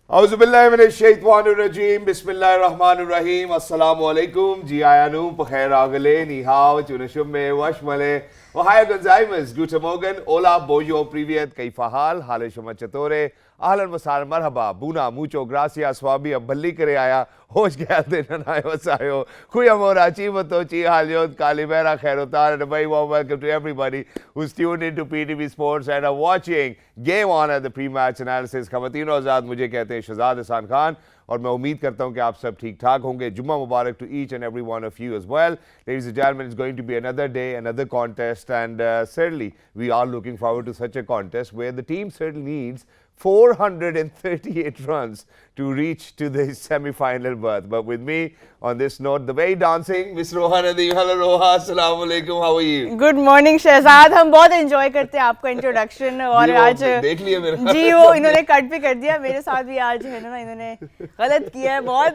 औज़ुबिल्लाहिमिनश्शैतानिर्रजीम बिस्मिल्लाहिर्रहमानिर्रहीम अस्सलामुअलैकुम जी आयानू बखैर आगले निहाव चुनशुमे वशमले Ohio Gonzalez, Guten Morgen, Hola, Bojo, Privyet, Kaifahal, Hale Shoma Chatore, Ahlan Masar, Marhaba, Buna, Mucho, Gracias, Swabi, Abballi Kare Aya, Hosh Gelde, Nanayo Sayo, Kuyamora, Chivatochi, Halyot, Kalimera, Kherotar, and a very warm welcome to everybody who's tuned into PTV Sports and are watching Game On at the pre-match analysis. Khawateen Azad, Mujhe Kehte hain Shahzad Hasan Khan. और मैं उम्मीद करता हूं कि आप सब ठीक ठाक होंगे जुम्मा मुबारक to each and every one of you as well ladies and gentleman it's going to be another day another contest and certainly we are looking forward to such a contest where the team certainly needs 438 runs to reach to the semi-final berth. But with me on this note, the very dancing Miss Roha Nadeem. Hello Roha, assalamu alaikum, how are you? Good morning Shehzad, हम बहुत enjoy करते हैं आपका introduction और आज देख लिया मेरा जी वो इन्होंने कट भी कर दिया मेरे साथ भी आज है ना इन्होंने गलत किया है बहुत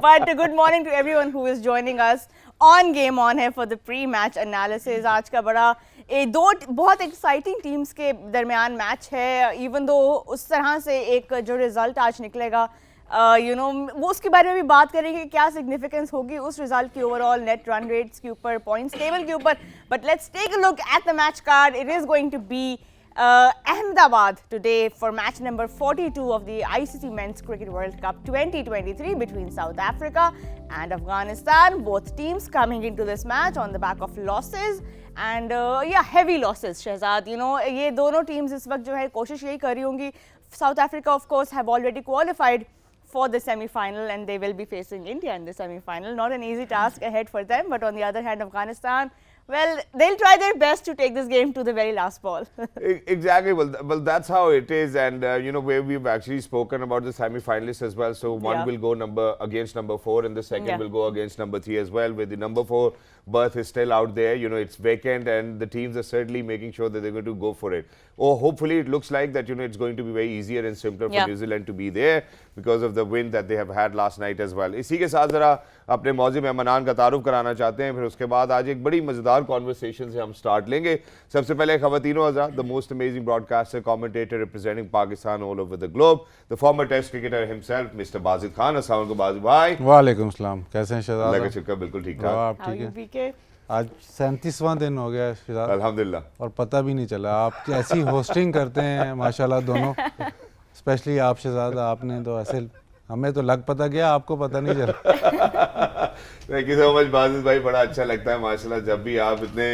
but good morning to everyone who is joining us on game on है for the pre match analysis. आज का बड़ा दो बहुत एक्साइटिंग टीम्स के दरमियान मैच है इवन दो उस तरह से एक जो रिजल्ट आज निकलेगा वो उसके बारे में भी बात करेंगे क्या सिग्निफिकेंस होगी उस रिजल्ट की ओवरऑल नेट रन रेट्स के ऊपर पॉइंट्स टेबल के ऊपर। But let's take a look at the match card. It is going to be Ahmedabad today for match number 42 of the ICC Men's Cricket World Cup 2023 between South Africa and Afghanistan. Both teams coming into this match on the back of losses and heavy losses. Shahzad, ये दोनों teams इस वक्त जो है कोशिश यही कर रही होंगी। South Africa of course have already qualified for the semi-final and they will be facing India in the semi-final. Not an easy task ahead for them, but on the other hand Afghanistan, well, they'll try their best to take this game to the very last ball. Exactly. Well, that's how it is, and where we've actually spoken about the semi-finalists as well. So one will go against number 4, and the second will go against number 3 as well. With the number 4 berth is still out there. It's vacant, and the teams are certainly making sure that they're going to go for it. Hopefully, it looks like that. It's going to be very easier and simpler for New Zealand to be there because of the win that they have had last night as well. इसी के साथ जरा अपने मौजूद मेहमान का तारुफ कराना चाहते हैं, फिर उसके बाद आज एक बड़ी मजेदार कॉन्वर्सेशन से हम स्टार्ट लेंगे। सबसे पहले खवातीनो हज़रात, the most amazing broadcaster, commentator representing Pakistan all over the globe, the former test cricketer himself mister Bazid Khan. अस्सलाम वालेकुम बाजिद भाई। वालेकुम सलाम, कैसे हैं शहजाद? अल्लाह का शुक्र, बिल्कुल ठीक ठाक। आप ठीक है? आज 37वां दिन हो गया शहजाद, अल्हम्दुलिल्लाह, और पता भी नहीं चला। आप ऐसी होस्टिंग करते हैं माशाल्लाह दोनों, स्पेशली आप शहजाद, आपने तो ऐसे हमें तो लग पता गया, आपको पता नहीं चला। Thank you so much Wajid भाई, बड़ा अच्छा लगता है माशाल्लाह जब भी आप इतने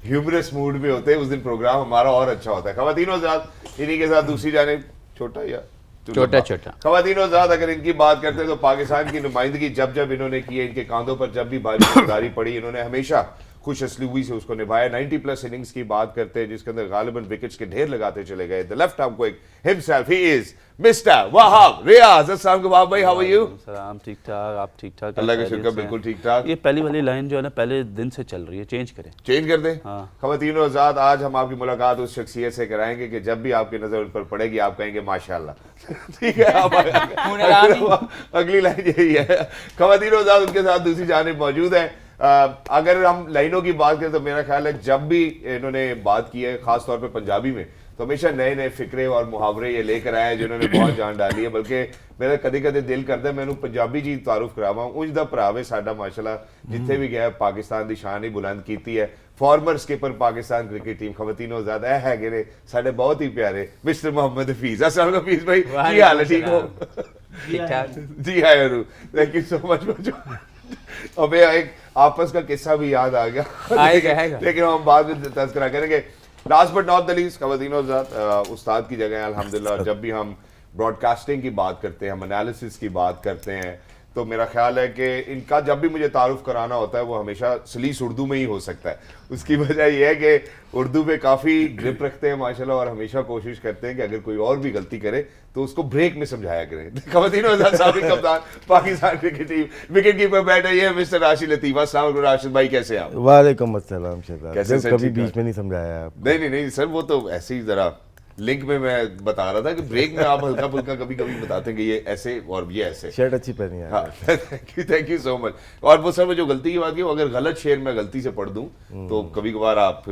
ह्यूमरस मूड में होते हैं, उस दिन प्रोग्राम हमारा और अच्छा होता है। खवातीनो हज़रात, इन्हीं के साथ दूसरी जानिब छोटा खवातीनो हज़रात, अगर इनकी बात करते हैं तो पाकिस्तान की नुमाइंदगी जब जब इन्होंने की है, इनके कांधों पर जब भी भारी जिम्मेदारी पड़ी, इन्होंने हमेशा खुश असलूबी से उसको निभाया। 90+ इनिंग्स की बात करते हैं जिसके अंदर गालिबन विकेट्स के ढेर लगाते चले गए। The left arm quick himself, he is mister Wahab Riaz. अस्सलाम वालेकुम भाई, हाउ आर यू? सलाम, ठीक ठाक, आप ठीक ठाक? अल्लाह का शुक्र, बिल्कुल ठीक ठाक। ये पहली वाली लाइन जो है ना पहले दिन से चल रही है, चेंज कर दें। हाँ। खवातीनो हज़रात, आज हम आपकी मुलाकात उस शख्सियत से कराएंगे कि जब भी आपकी नजर उन पर पड़ेगी आप कहेंगे माशाल्लाह। ठीक है, अगली लाइन यही है। खवातीनो हज़रात, उनके साथ दूसरी जानिब मौजूद है। अगर हम लाइनों की बात करें तो मेरा ख्याल है जब भी इन्होंने बात की है खास तौर पे पंजाबी में, तो हमेशा नए नए फिक्रे और मुहावरे ये लेकर आए हैं जिन्होंने बहुत जान डाली है। बल्कि मेरा कभी कभी दिल करता है मैं पंजाबी जी तारुफ करावा। उंज दा भरावे साडा माशाल्लाह, जिथे भी गया पाकिस्तान की शान ही बुलंद की है। Former skipper Pakistan cricket team खवातीनो ज़्यादा है ने साडे बहुत ही प्यारे मिस्टर मोहम्मद हफीज। अस्सलाम वालेकुम हफीज भाई, की हाल है? ठीक हो? जी हाय, थैंक यू सो मच। अबे एक आपस का किस्सा भी याद आ गया, आएगा। लेकिन हम बाद में तज़किरा करेंगे। Last but not the least, खवातीनो हज़रात, उस्ताद की जगह अल्हम्दुलिल्लाह। जब भी हम ब्रॉडकास्टिंग की बात करते हैं, हम एनालिसिस की बात करते हैं, तो मेरा ख्याल है कि इनका जब भी मुझे तारुफ कराना होता है वो हमेशा सलीस उर्दू में ही हो सकता है। उसकी वजह यह है कि उर्दू पे काफ़ी ग्रिप रखते हैं माशाल्लाह, और हमेशा कोशिश करते हैं कि अगर कोई और भी गलती करे तो उसको ब्रेक में समझाया करें। खवातीनो हज़रात, साबिक कप्तान Pakistan cricket team, wicket keeper बैठे ये मिस्टर राशिद लतीफ़। अस्सलाम वालेकुम राशिद भाई, कैसे हैं आप? वालेकुम अस्सलाम शहजाद, कैसे कभी बीच में नहीं समझाया आप? नहीं सर, वो तो ऐसे ही ज़रा लिंक में मैं बता रहा था कि ब्रेक में आप हल्का फुल्का कभी कभी बताते हैं कि ये ऐसे और ये ऐसे। शर्ट अच्छी पहनी है। हाँ, थैंक यू सो मच। और वो सर मैं जो गलती की बात की, अगर गलत शेर मैं गलती से पढ़ दूं तो कभी कभार आप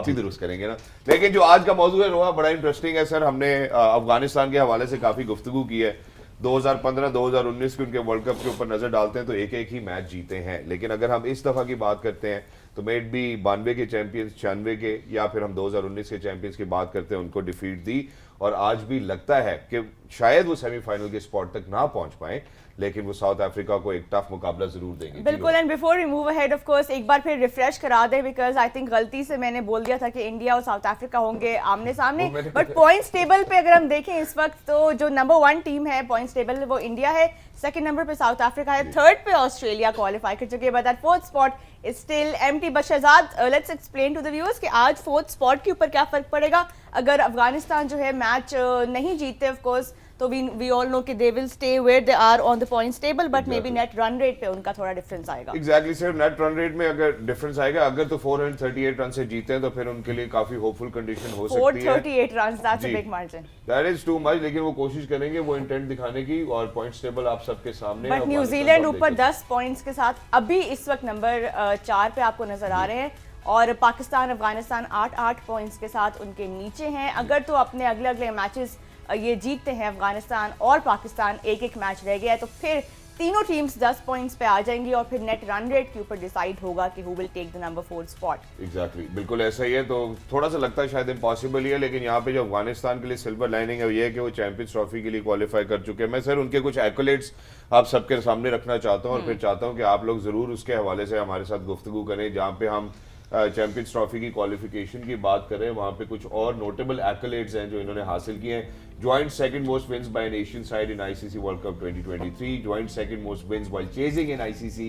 ही दुरुस्त करेंगे ना। लेकिन जो आज का मौजूद है रोहा बड़ा इंटरेस्टिंग है सर। हमने अफगानिस्तान के हवाले से काफी गुफ्तगू की है। 2015-2019 के उनके वर्ल्ड कप के ऊपर नजर डालते हैं तो एक एक ही मैच जीते हैं। लेकिन अगर हम इस दफा की बात करते हैं तो मेट भी 92 के चैंपियंस, 96 के, या फिर हम 2019 के चैंपियंस की बात करते हैं, उनको डिफीट दी। और आज भी लगता है कि शायद वो सेमीफाइनल के स्पॉट तक ना पहुंच पाए, लेकिन वो साउथ अफ्रीका को एक टफ मुकाबला जरूर देंगे। बिल्कुल। And before we move ahead of course एक बार फिर रिफ्रेश करा दें, बिकॉज आई थिंक गलती से मैंने बोल दिया था कि इंडिया और साउथ अफ्रीका होंगे आमने सामने, बट पॉइंट्स टेबल पे अगर हम देखें इस वक्त तो जो नंबर 1 टीम है पॉइंट्स टेबल में वो इंडिया है, सेकंड नंबर पे साउथ अफ्रीका है, थर्ड पे ऑस्ट्रेलिया क्वालिफाई कर चुके हैं, but that fourth spot is still empty. But Shehzad, let's explain to the viewers कि आज फोर्थ स्पॉट के ऊपर क्या फर्क पड़ेगा अगर अफगानिस्तान जो है मैच नहीं जीतते। ऑफ कोर्स तो we all know कि they will stay where they are on the points table, but maybe net run rate पे उनका थोड़ा डिफरेंस आएगा। एग्जैक्टली सिर्फ नेट रन रेट में अगर डिफरेंस आएगा, अगर तो 438 रन से जीते हैं तो फिर उनके लिए काफी होपफुल कंडीशन हो सकती है। 438 run, that's a big margin. That is too much, लेकिन वो कोशिश करेंगे वो इंटेंट दिखाने की, और पॉइंट्स टेबल आप सबके सामने। बट न्यूजीलैंड ऊपर 10 पॉइंट्स के साथ अभी इस वक्त नंबर 4 पे आपको नजर आ रहे हैं, और पाकिस्तान अफगानिस्तान 8-8 पॉइंट्स के साथ उनके नीचे हैं। अगर तो अपने अगले अगले मैचेस ये जीतते हैं अफगानिस्तान और पाकिस्तान, एक एक मैच रह गया है, तो फिर तीनों टीम्स 10 पॉइंट्स पे आ जाएंगी, और फिर नेट रन रेट के ऊपर डिसाइड होगा कि who will take the number 4 spot. Exactly, बिल्कुल ऐसा ही है। तो थोड़ा सा लगता है शायद इम्पॉसिबल ही है, लेकिन यहाँ पे जो अफगानिस्तान के लिए सिल्वर लाइनिंग है वो ये है कि वो चैंपियंस ट्रॉफी के लिए क्वालिफाई कर चुके हैं। मैं सर उनके कुछ एक्कोलेट्स आप सबके सामने रखना चाहता हूँ, और फिर चाहता हूँ कि आप लोग जरूर उसके हवाले से हमारे साथ गुफ्तगू करें। जहाँ पे हम चैंपियंस ट्रॉफी की क्वालिफिकेशन की बात करें, वहाँ पे कुछ और नोटेबल एक्कोलेट्स हैं जो इन्होंने हासिल किए हैं। Joint second most wins by an Asian side in ICC World Cup 2023. Joint second most wins while chasing in ICC.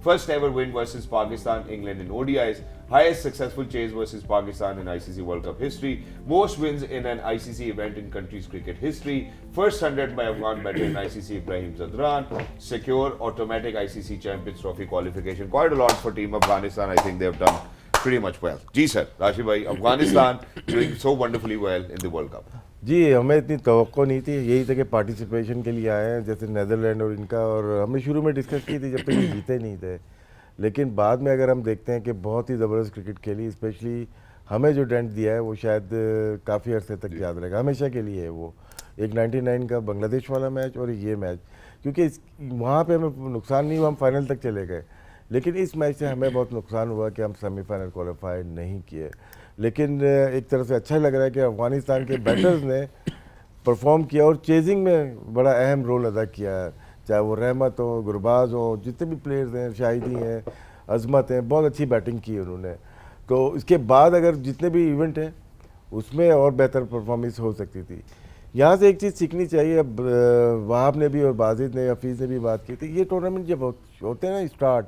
First ever win versus Pakistan, England in ODIs. Highest successful chase versus Pakistan in ICC World Cup history. Most wins in an ICC event in country's cricket history. First 100 by Afghan batter in ICC Ibrahim Zadran. Secure automatic ICC Champions Trophy qualification. Quite a lot for Team Afghanistan. I think they have done pretty much well. Ji sir, Rashid भाई, Afghanistan doing so wonderfully well in the World Cup. जी, हमें इतनी तवक्को नहीं थी, यही था कि participation के लिए आए हैं जैसे नेदरलैंड और इनका, और हमने शुरू में डिस्कस की थी जब तक ये जीते नहीं थे। लेकिन बाद में अगर हम देखते हैं कि बहुत ही ज़बरदस्त क्रिकेट खेली, स्पेशली हमें जो डेंट दिया है वो शायद काफ़ी अरसे तक याद रहेगा, हमेशा के लिए है वो। एक 99 का बांग्लादेश वाला मैच और ये मैच, क्योंकि वहाँ पे हमें नुकसान नहीं हुआ, हम फाइनल तक चले गए, लेकिन इस मैच से हमें बहुत नुकसान हुआ कि हम सेमीफाइनल क्वालिफाई नहीं किए। लेकिन एक तरह से अच्छा लग रहा है कि अफगानिस्तान के बैटर्स ने परफॉर्म किया और चेजिंग में बड़ा अहम रोल अदा किया है, चाहे वो रहमत हो, गुरबाज हो, जितने भी प्लेयर्स हैं, शाहिदी हैं, अजमत हैं, बहुत अच्छी बैटिंग की उन्होंने। तो इसके बाद अगर जितने भी इवेंट हैं उसमें और बेहतर परफॉर्मेंस हो सकती थी। यहाँ से एक चीज़ सीखनी चाहिए, अब वहाब ने भी और बाजिद ने, हफीज़ ने भी बात की थी, ये टूर्नामेंट जब होते हैं ना स्टार्ट,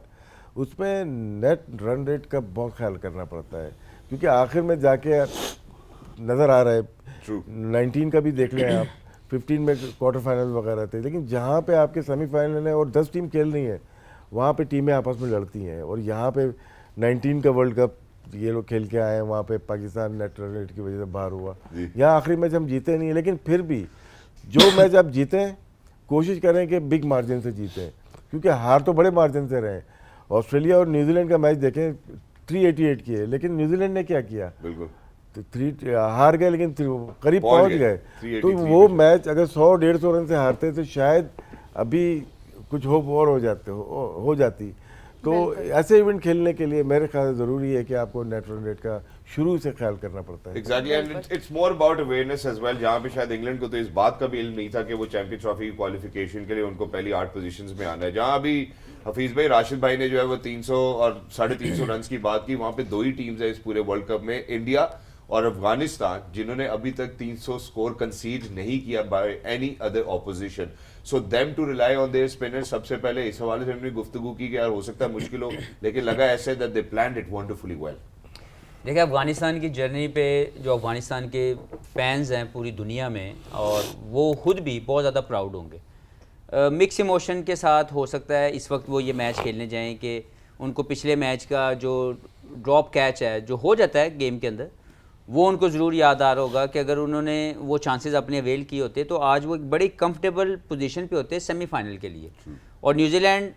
उसमें नेट रन रेट का बहुत ख्याल करना पड़ता है, क्योंकि आखिर में जाके नज़र आ रहा है 19 का भी देख लें आप, 15 में क्वार्टर फाइनल वगैरह थे, लेकिन जहाँ पे आपके सेमीफाइनल है और 10 टीम खेल रही हैं, वहाँ पे टीमें आपस में लड़ती हैं। और यहाँ पे 19 का वर्ल्ड कप ये लोग खेल के आए हैं, वहाँ पे पाकिस्तान नेट रन रेट की वजह से बाहर हुआ। यहाँ आखिरी मैच हम जीते नहीं, लेकिन फिर भी जो मैच आप जीतें कोशिश करें कि बिग मार्जिन से जीतें, क्योंकि हार तो बड़े मार्जिन से रहे। ऑस्ट्रेलिया और न्यूजीलैंड का मैच देखें, 388 की है, लेकिन न्यूजीलैंड ने क्या किया, बिल्कुल तो 3 हार गए, लेकिन करीब पहुंच गए। तो वो मैच अगर 100-150 रन से हारते तो शायद अभी कुछ होप और हो जाती। तो ऐसे इवेंट खेलने के लिए मेरे ख्याल से ज़रूरी है कि आपको नेट रन रेट का शुरू से ख्याल करना पड़ता है। Exactly, and it's more about awareness as well, जहाँ पे शायद इंग्लैंड को तो इस बात का भी इल्म नहीं था कि वो चैंपियंस ट्रॉफी की क्वालिफिकेशन के लिए उनको पहली 8 पोजीशंस में आना है। जहाँ अभी हफीज भाई, राशिद भाई ने जो है वो 300 और 350 रन की बात की, वहाँ पे 2 ही टीम्स है इस पूरे वर्ल्ड कप में, इंडिया और अफगानिस्तान, जिन्होंने अभी तक 300 स्कोर कंसीड नहीं किया by any other opposition. So them to rely on their spinner. सबसे पहले इस हवाले से हमने गुफ्तगू की कि यार हो सकता है मुश्किल हो, लेकिन लगा ऐसे that they planned it wonderfully well. देखिए, अफगानिस्तान की जर्नी पे जो अफगानिस्तान के फैंस हैं पूरी दुनिया में, और वो खुद भी बहुत ज़्यादा प्राउड होंगे। मिक्स इमोशन के साथ हो सकता है इस वक्त वो ये मैच खेलने जाएं कि उनको पिछले मैच का जो ड्रॉप कैच है जो हो जाता है गेम के अंदर, वो उनको ज़रूर याद आ रहा होगा कि अगर उन्होंने वो चांसेस अपने अवेल किए होते तो आज वो एक बड़ी कंफर्टेबल पोजीशन पे होते सेमीफाइनल के लिए। और New Zealand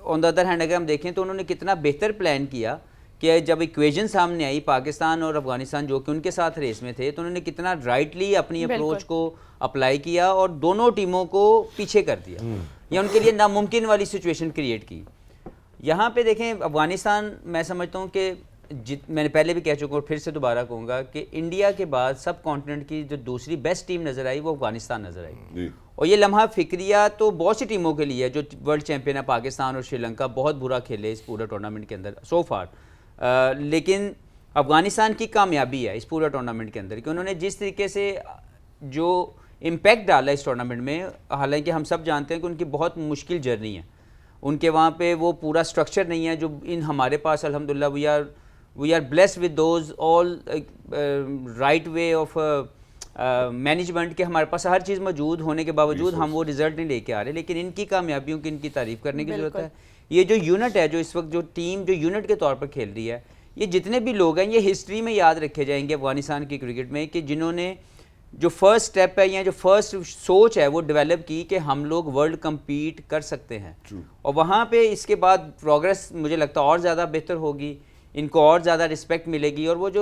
on the other hand अगर हम देखें तो उन्होंने कितना बेहतर प्लान किया कि जब इक्वेशन सामने आई पाकिस्तान और अफगानिस्तान जो कि उनके साथ रेस में थे, तो उन्होंने कितना राइटली अपनी अप्रोच को अप्लाई किया और दोनों टीमों को पीछे कर दिया या उनके लिए नामुमकिन वाली सिचुएशन क्रिएट की। यहाँ पे देखें अफगानिस्तान, मैं समझता हूँ कि मैंने पहले भी कह चुका हूँ, फिर से दोबारा कहूँगा कि इंडिया के बाद सब कॉन्टिनेंट की जो दूसरी बेस्ट टीम नज़र आई वो अफगानिस्तान नज़र आई। और ये लम्हा फिक्रिया तो बहुत सी टीमों के लिए है जो वर्ल्ड चैंपियन है, पाकिस्तान और श्रीलंका बहुत बुरा खेले इस पूरे टूर्नामेंट के अंदर सो फार, लेकिन अफगानिस्तान की कामयाबी है इस पूरे टूर्नामेंट के अंदर कि उन्होंने जिस तरीके से जो इम्पैक्ट डाला इस टूर्नामेंट में, हालांकि हम सब जानते हैं कि उनकी बहुत मुश्किल जर्नी है, उनके वहाँ पे वो पूरा स्ट्रक्चर नहीं है जो इन हमारे पास अल्हम्दुलिल्लाह we are blessed with those all right way of management के हमारे पास हर चीज़ मौजूद होने के बावजूद हम वो रिजल्ट नहीं लेके आ रहे। लेकिन इनकी कामयाबियों की इनकी तारीफ़ करने की ज़रूरत है। ये जो यूनिट है, जो इस वक्त जो टीम जो यूनिट के तौर पर खेल रही है, ये जितने भी लोग हैं ये हिस्ट्री में याद रखे जाएंगे अफगानिस्तान की क्रिकेट में कि जिन्होंने जो फर्स्ट स्टेप है या जो फर्स्ट सोच है वो डेवलप की कि हम लोग वर्ल्ड कम्पीट कर सकते हैं। और वहाँ पे इसके बाद प्रोग्रेस मुझे लगता है और ज़्यादा बेहतर होगी, इनको और ज़्यादा रिस्पेक्ट मिलेगी। और वो जो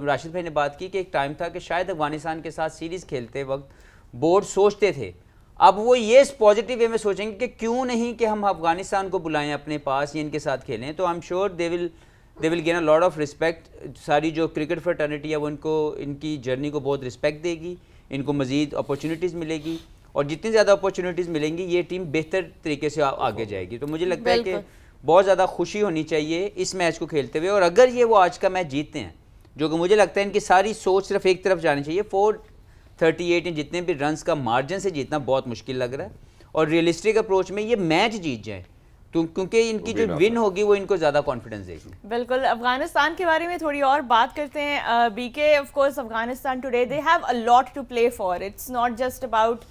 राशिद भाई ने बात की कि एक टाइम था कि शायद अफगानिस्तान के साथ सीरीज़ खेलते वक्त बोर्ड सोचते थे, अब वो ये पॉजिटिव वे में सोचेंगे कि क्यों नहीं कि हम अफगानिस्तान को बुलाएं अपने पास या इनके साथ खेलें। तो I am sure they will gain a lot of respect. सारी जो क्रिकेट फ्रेटर्निटी है वो इनको इनकी जर्नी को बहुत रिस्पेक्ट देगी, इनको मज़ीद अपॉर्चुनिटीज़ मिलेगी और जितनी ज़्यादा अपॉर्चुनिटीज़ मिलेंगी ये टीम बेहतर तरीके से आगे जाएगी। तो मुझे लगता है कि बहुत ज़्यादा खुशी होनी चाहिए इस मैच को खेलते हुए। और अगर ये वो आज का मैच जीतते हैं, जो कि मुझे लगता है इनकी सारी सोच सिर्फ एक तरफ जानी चाहिए, 438 इन जितने भी रन्स का मार्जिन से जीतना बहुत मुश्किल लग रहा है और रियलिस्टिक अप्रोच में ये मैच जीत जाए तो क्योंकि इनकी जो विन होगी वो इनको ज़्यादा कॉन्फिडेंस देगी। बिल्कुल, अफगानिस्तान के बारे में थोड़ी और बात करते हैं। BK, of course Afghanistan today they have a lot to play for. It's not just about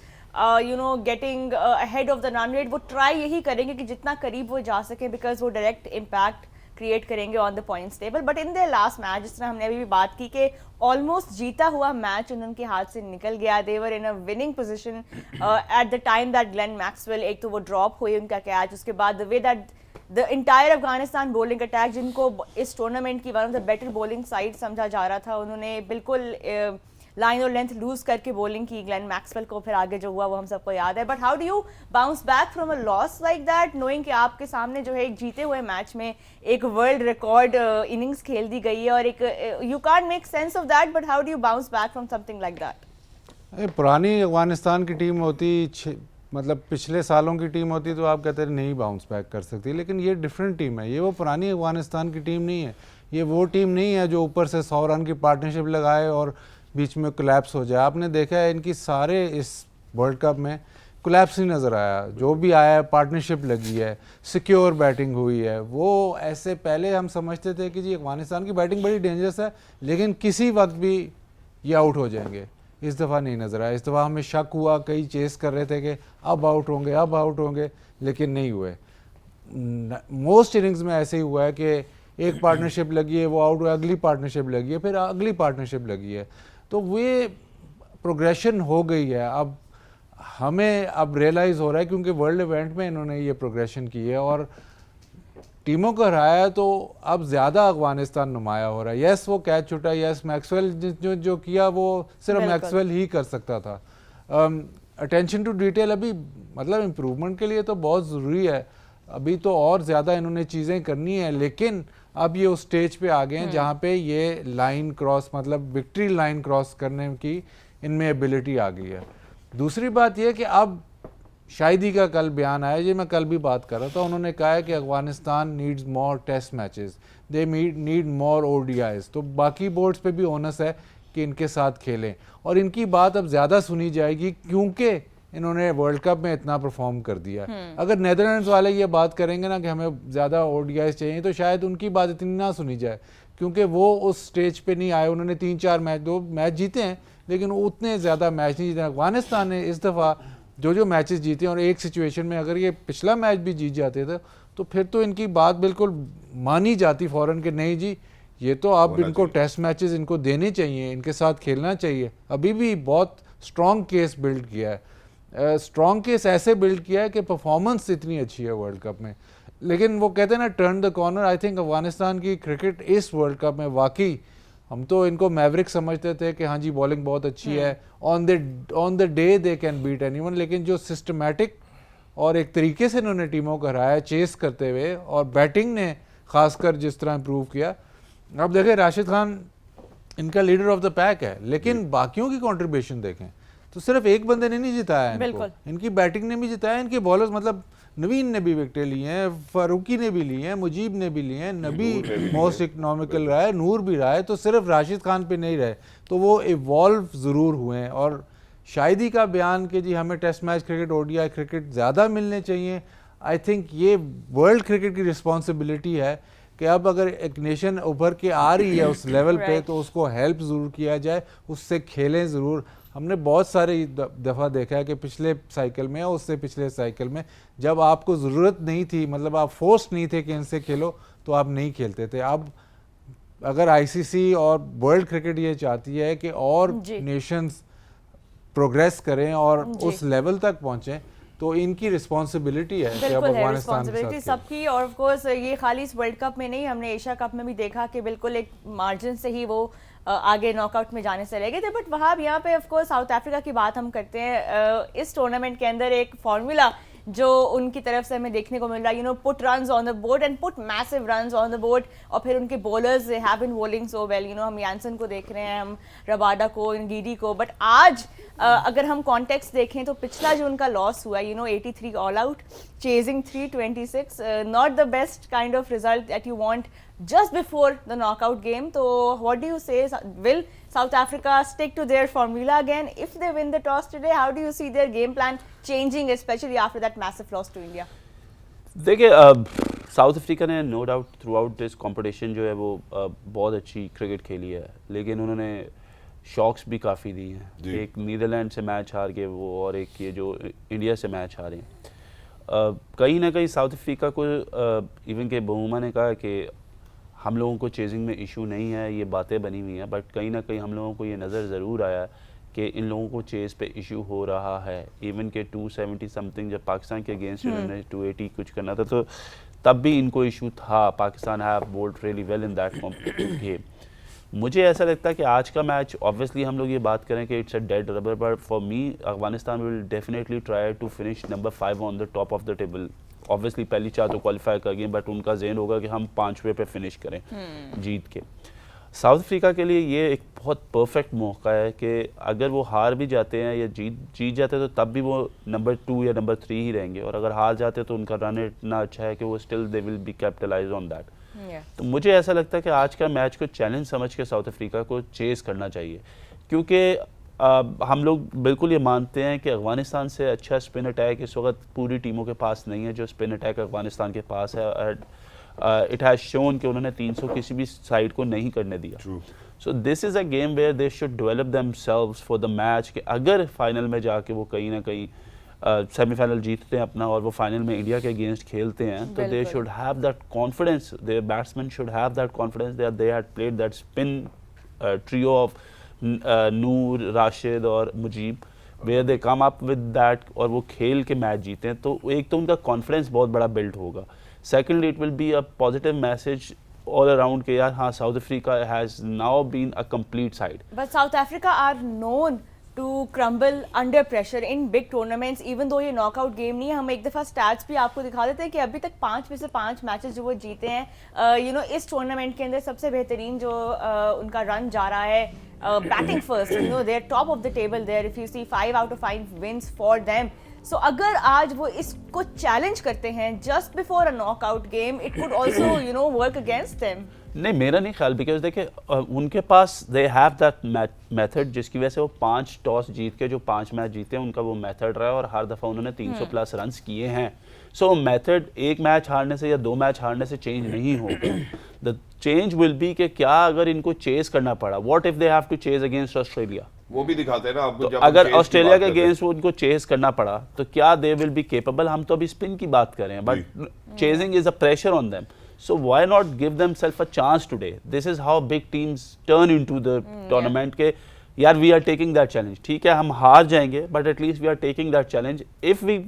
getting ahead of the run rate. वो ट्राई यही करेंगे कि जितना करीब वो जा सके, बिकॉज वो डायरेक्ट इम्पैक्ट क्रिएट करेंगे on the points table. But in their last match, जिस तरह हमने अभी भी बात की कि ऑलमोस्ट जीता हुआ मैच उनके हाथ से निकल गया। They were in a winning position at the time that Glenn Maxwell, एक तो वो ड्रॉप हुई उनका कैच, उसके बाद the way that the entire Afghanistan bowling attack, जिनको इस टूर्नामेंट की one of the better bowling side समझा जा रहा था, उन्होंने बिल्कुल लाइन और लेंथ लूज करके बॉलिंग की ग्लेन मैक्सवेल को। फिर आगे जो हुआ वो हम सबको याद है। But how do you bounce back from a loss like that, knowing कि आपके सामने जो है एक जीते हुए मैच में एक वर्ल्ड रिकॉर्ड इनिंग्स खेल दी गई है और एक you can't make sense of that, but how do you bounce back from something like that? पुरानी अफगानिस्तान की टीम होती, मतलब पिछले सालों की टीम होती तो आप कहते हैं नहीं बाउंस बैक कर सकती, लेकिन ये डिफरेंट टीम है। ये वो पुरानी अफगानिस्तान की टीम नहीं है, ये वो टीम नहीं है जो ऊपर से 100 रन की पार्टनरशिप लगाए और बीच में कोलैप्स हो जाए। आपने देखा है इनकी सारे इस वर्ल्ड कप में कोलैप्स नहीं नज़र आया, जो भी आया है पार्टनरशिप लगी है, सिक्योर बैटिंग हुई है। वो ऐसे पहले हम समझते थे कि जी अफगानिस्तान की बैटिंग बड़ी डेंजरस है लेकिन किसी वक्त भी ये आउट हो जाएंगे, इस दफ़ा नहीं नज़र आया। इस दफ़ा हमें शक हुआ, कई चेस कर रहे थे कि अब आउट होंगे अब आउट होंगे, लेकिन नहीं हुए। मोस्ट इनिंग्स में ऐसे ही हुआ है कि एक पार्टनरशिप लगी है वो आउट हुआ, अगली पार्टनरशिप लगी है, फिर अगली पार्टनरशिप लगी है, तो वे प्रोग्रेशन हो गई है। अब हमें अब रियलाइज़ हो रहा है क्योंकि वर्ल्ड इवेंट में इन्होंने ये प्रोग्रेशन की है और टीमों को हराया है, तो अब ज़्यादा अफगानिस्तान नुमाया हो रहा है। यस वो कैच छुटा, यस मैक्सवेल जो किया वो सिर्फ मैक्सवेल ही कर सकता था। अटेंशन टू डिटेल अभी मतलब इम्प्रूवमेंट के लिए तो बहुत ज़रूरी है, अभी तो और ज़्यादा इन्होंने चीज़ें करनी है, लेकिन अब ये उस स्टेज पे आ गए हैं जहाँ पे ये लाइन क्रॉस, मतलब विक्ट्री लाइन क्रॉस करने की इनमें एबिलिटी आ गई है। दूसरी बात यह कि अब शाहिदी का कल बयान आया, जी मैं कल भी बात कर रहा था, उन्होंने कहा है कि Afghanistan needs more test matches, they need more ODIs। तो बाकी बोर्ड्स पे भी ओनस है कि इनके साथ खेलें और इनकी बात अब ज़्यादा सुनी जाएगी क्योंकि इन्होंने वर्ल्ड कप में इतना परफॉर्म कर दिया। अगर नेदरलैंड्स वाले ये बात करेंगे ना कि हमें ज़्यादा ODIs चाहिए, तो शायद उनकी बात इतनी ना सुनी जाए क्योंकि वो उस स्टेज पे नहीं आए। उन्होंने 3-4 मैच, 2 मैच जीते हैं लेकिन उतने ज़्यादा मैच नहीं जीते। अफगानिस्तान ने इस दफ़ा जो मैचेस जीते और एक सिचुएशन में अगर ये पिछला मैच भी जीत जाते थे तो फिर तो इनकी बात बिल्कुल मानी जाती फ़ौरन कि नहीं जी ये तो आप इनको टेस्ट मैचेस इनको देने चाहिए, इनके साथ खेलना चाहिए। अभी भी बहुत स्ट्रॉन्ग केस बिल्ड किया है, स्ट्रॉन्ग केस ऐसे बिल्ड किया है कि परफॉर्मेंस इतनी अच्छी है वर्ल्ड कप में। लेकिन वो कहते हैं ना turn the corner, I think Afghanistan की क्रिकेट इस वर्ल्ड कप में वाकई, हम तो इनको मैवरिक समझते थे कि हाँ जी बॉलिंग बहुत अच्छी है, on the day they can beat anyone, लेकिन जो सिस्टमैटिक और एक तरीके से इन्होंने टीमों को हराया चेस करते हुए, और बैटिंग ने खासकर जिस तरह इम्प्रूव किया। अब देखें राशिद खान इनका लीडर ऑफ द पैक है, लेकिन बाकियों की कंट्रीब्यूशन देखें तो सिर्फ एक बंदे ने नहीं जिताया इनको, इनकी बैटिंग ने भी जिताया, इनके बॉलर्स मतलब नवीन ने भी विकेटें ली हैं, फारूकी ने भी ली हैं, मुजीब ने भी ली हैं, नबी मोस्ट इकोनॉमिकल रहा है, नूर भी रहा है, तो सिर्फ राशिद खान पे नहीं रहे, तो वो इवॉल्व ज़रूर हुए हैं। और शाहिदी का बयान कि जी हमें test match cricket ODI cricket ज़्यादा मिलने चाहिए, आई थिंक ये वर्ल्ड क्रिकेट की रिस्पॉन्सिबिलिटी है कि अब अगर एक नेशन उभर के आ रही है उस लेवल पे तो उसको हेल्प ज़रूर किया जाए, उससे खेलें ज़रूर। हमने बहुत सारे दफ़ा देखा है कि पिछले साइकिल में और उससे पिछले साइकिल में जब आपको ज़रूरत नहीं थी, मतलब आप फोर्स नहीं थे कि इनसे खेलो, तो आप नहीं खेलते थे। अब अगर आईसीसी और वर्ल्ड क्रिकेट ये चाहती है कि और नेशंस प्रोग्रेस करें और उस लेवल तक पहुँचें, तो इनकी रिस्पॉन्सिबिलिटी है कि अब अफगानिस्तान के साथ सबकी। और ऑफ कोर्स ये खाली इस वर्ल्ड कप में नहीं, हमने एशिया कप में भी देखा कि बिल्कुल एक मार्जिन से ही वो आगे नॉकआउट में जाने से लगे थे। बट वहाँ यहाँ पे ऑफ कोर्स साउथ अफ्रीका की बात हम करते हैं, इस टूर्नामेंट के अंदर एक फार्मूला जो उनकी तरफ से हमें देखने को मिल रहा है, you know, put runs on the board and put massive runs on the board. और फिर उनके bowlers have been bowling so well, you know, हम यानसन को देख रहे हैं, हम रबाडा को, गिडी को। बट आज अगर हम कॉन्टेक्स्ट देखें तो पिछला जो उनका लॉस हुआ, you know, 83 all out chasing 326, not the best kind of result that you want just before the knockout game. So what do you say, will South Africa stick to their formula again if they win the toss today? How do you see their game plan changing, especially after that massive loss to India? देखिए South Africa ने no doubt throughout this competition जो है वो बहुत अच्छी cricket खेली है, लेकिन उन्होंने शॉक्स भी काफ़ी दी हैं। एक नीदरलैंड से मैच हार के वो, और एक ये जो इंडिया से मैच हारे हैं। कहीं ना कहीं साउथ अफ्रीका को इवन के बहुमा ने कहा कि हम लोगों को चेजिंग में इशू नहीं है, ये बातें बनी हुई हैं, बट कहीं ना कहीं हम लोगों को ये नज़र ज़रूर आया कि इन लोगों को चेज़ पे इशू हो रहा है। इवन के 270 समथिंग जब पाकिस्तान के अगेंस्ट उन्होंने 280 कुछ करना था, तो तब भी इनको इशू था। Pakistan have bowled really well in that game. मुझे ऐसा लगता है कि आज का मैच, ऑब्वियसली हम लोग ये बात करें कि it's a dead rubber, but for me Afghanistan will definitely try to finish number 5 on the top of the table. Obviously पहली 4 तो क्वालिफाई कर गए, बट उनका जेन होगा कि हम 5वें पे फिनिश करें जीत के। साउथ अफ्रीका के लिए ये एक बहुत परफेक्ट मौका है कि अगर वो हार भी जाते हैं या जीत जाते हैं तो तब भी वो नंबर 2 या नंबर 3 ही रहेंगे, और अगर हार जाते हैं तो उनका रन इतना अच्छा है कि वो still they will be capitalize on that. तो मुझे ऐसा लगता है कि आज का मैच को चैलेंज समझ के साउथ अफ्रीका को चेस करना चाहिए, क्योंकि हम लोग बिल्कुल ये मानते हैं कि अफगानिस्तान से अच्छा स्पिन अटैक इस वक्त पूरी टीमों के पास नहीं है जो स्पिन अटैक अफगानिस्तान के पास है। इट हैज़ शोन कि उन्होंने 300 किसी भी साइड को नहीं करने दिया। So this is a game where they should develop themselves for the match, कि अगर फाइनल में जाके वो कहीं ना कहीं सेमीफाइनल जीतते हैं अपना और वो फाइनल में इंडिया के अगेंस्ट खेलते हैं, तो they should have that confidence, their batsman should have that confidence that they had played that spin trio of Noor, Rashid और Mujeeb, where they come up with that और वो खेल के मैच जीते हैं। तो एक तो उनका कॉन्फिडेंस बहुत बड़ा बिल्ड होगा। Secondly it will be a positive message all around के यार हाँ, South Africa has now been a complete side. But South Africa are known to crumble under pressure in big tournaments, even though ये knockout game नहीं है। हम एक दफ़ा stats भी आपको दिखा देते हैं कि अभी तक 5 में से 5 मैचेस जो वो जीते हैं, यू नो, इस टूर्नामेंट के अंदर सबसे बेहतरीन जो उनका रन जा रहा है batting first, you know, they're top of the table there, if you see 5 out of 5 wins for them. So अगर आज वो इसको चैलेंज करते हैं just before a knockout game, it could also, you know, work against them. नहीं, मेरा नहीं ख्याल, बिकॉज देखिए उनके पास दे हैव दैट मेथड जिसकी वजह से वो 5 टॉस जीत के जो 5 मैच जीते हैं उनका वो मेथड रहा है, और हर दफ़ा उन्होंने 300 प्लस रन्स किए हैं। सो मेथड एक मैच हारने से या 2 मैच हारने से चेंज नहीं होगा। द चेंज विल बी कि क्या अगर इनको चेज करना पड़ा, what if they have to chase against Australia, वो भी दिखाते हैं ना आपको। तो अगर ऑस्ट्रेलिया के अगेंस्ट उनको चेज करना पड़ा तो क्या दे विल बी केपेबल। हम तो अभी स्पिन की बात कर रहे हैं, but chasing is a pressure on them. So why not give themselves a chance today? This is how big teams turn into the tournament. के यार we are taking that challenge. ठीक है हम हार जाएंगे, but at least we are taking that challenge. If we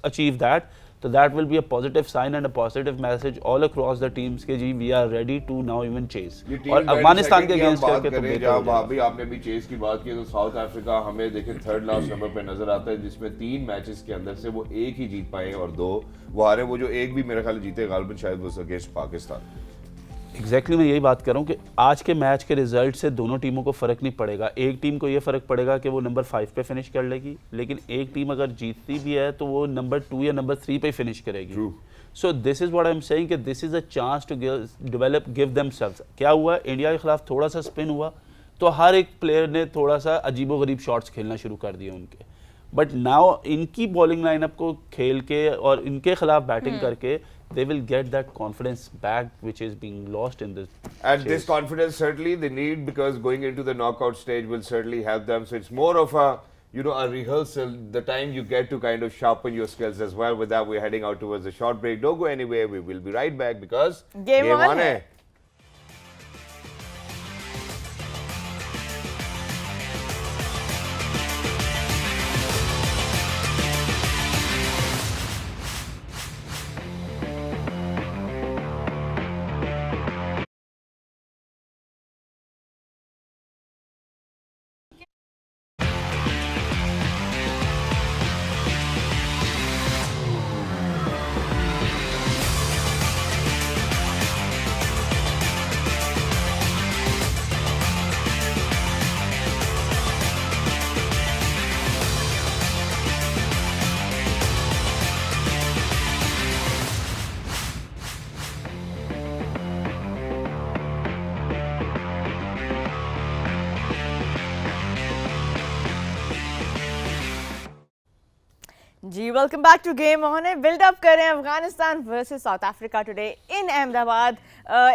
achieve that, so that will be a positive sign and a positive message all across the teams के जी we are ready to now even chase. और अफगानिस्तान के against करके तो बेहतर हो जाएगा। अभी आपने भी चेस की बात की तो साउथ अफ्रीका हमें देखें थर्ड लास्ट नंबर पे नजर आता है, जिसमें 3 मैचेस के अंदर से वो 1 ही जीत पाए और 2 वो हारे। वो जो 1 भी मेरे ख्याल जीते गालिबन शायद वो अगेंस्ट पाकिस्तान। एग्जैक्टली मैं यही बात कर रहा हूँ कि आज के मैच के रिजल्ट से दोनों टीमों को फ़र्क नहीं पड़ेगा। एक टीम को ये फ़र्क पड़ेगा कि वो नंबर 5 पे फिनिश कर लेगी, लेकिन एक टीम अगर जीतती भी है तो वो नंबर 2 या नंबर 3 पे फिनिश करेगी। So this is what I am saying कि this is a chance to develop give themselves. क्या हुआ, इंडिया के खिलाफ थोड़ा सा स्पिन हुआ तो हर एक प्लेयर ने थोड़ा सा अजीबोगरीब शॉट्स खेलना शुरू कर दिए उनके, बट नाउ इनकी बॉलिंग लाइनअप को खेल के और इनके खिलाफ बैटिंग करके they will get that confidence back which is being lost in this And chase. this confidence certainly they need, because going into the knockout stage will certainly help them. So it's more of a, you know, a rehearsal, the time you get to kind of sharpen your skills as well. With that, we're heading out towards a short break. Don't go anywhere. We will be right back because Game on hai. hai. जी welcome back to game on है। Build up कर रहे हैं Afghanistan versus South Africa today in Ahmedabad.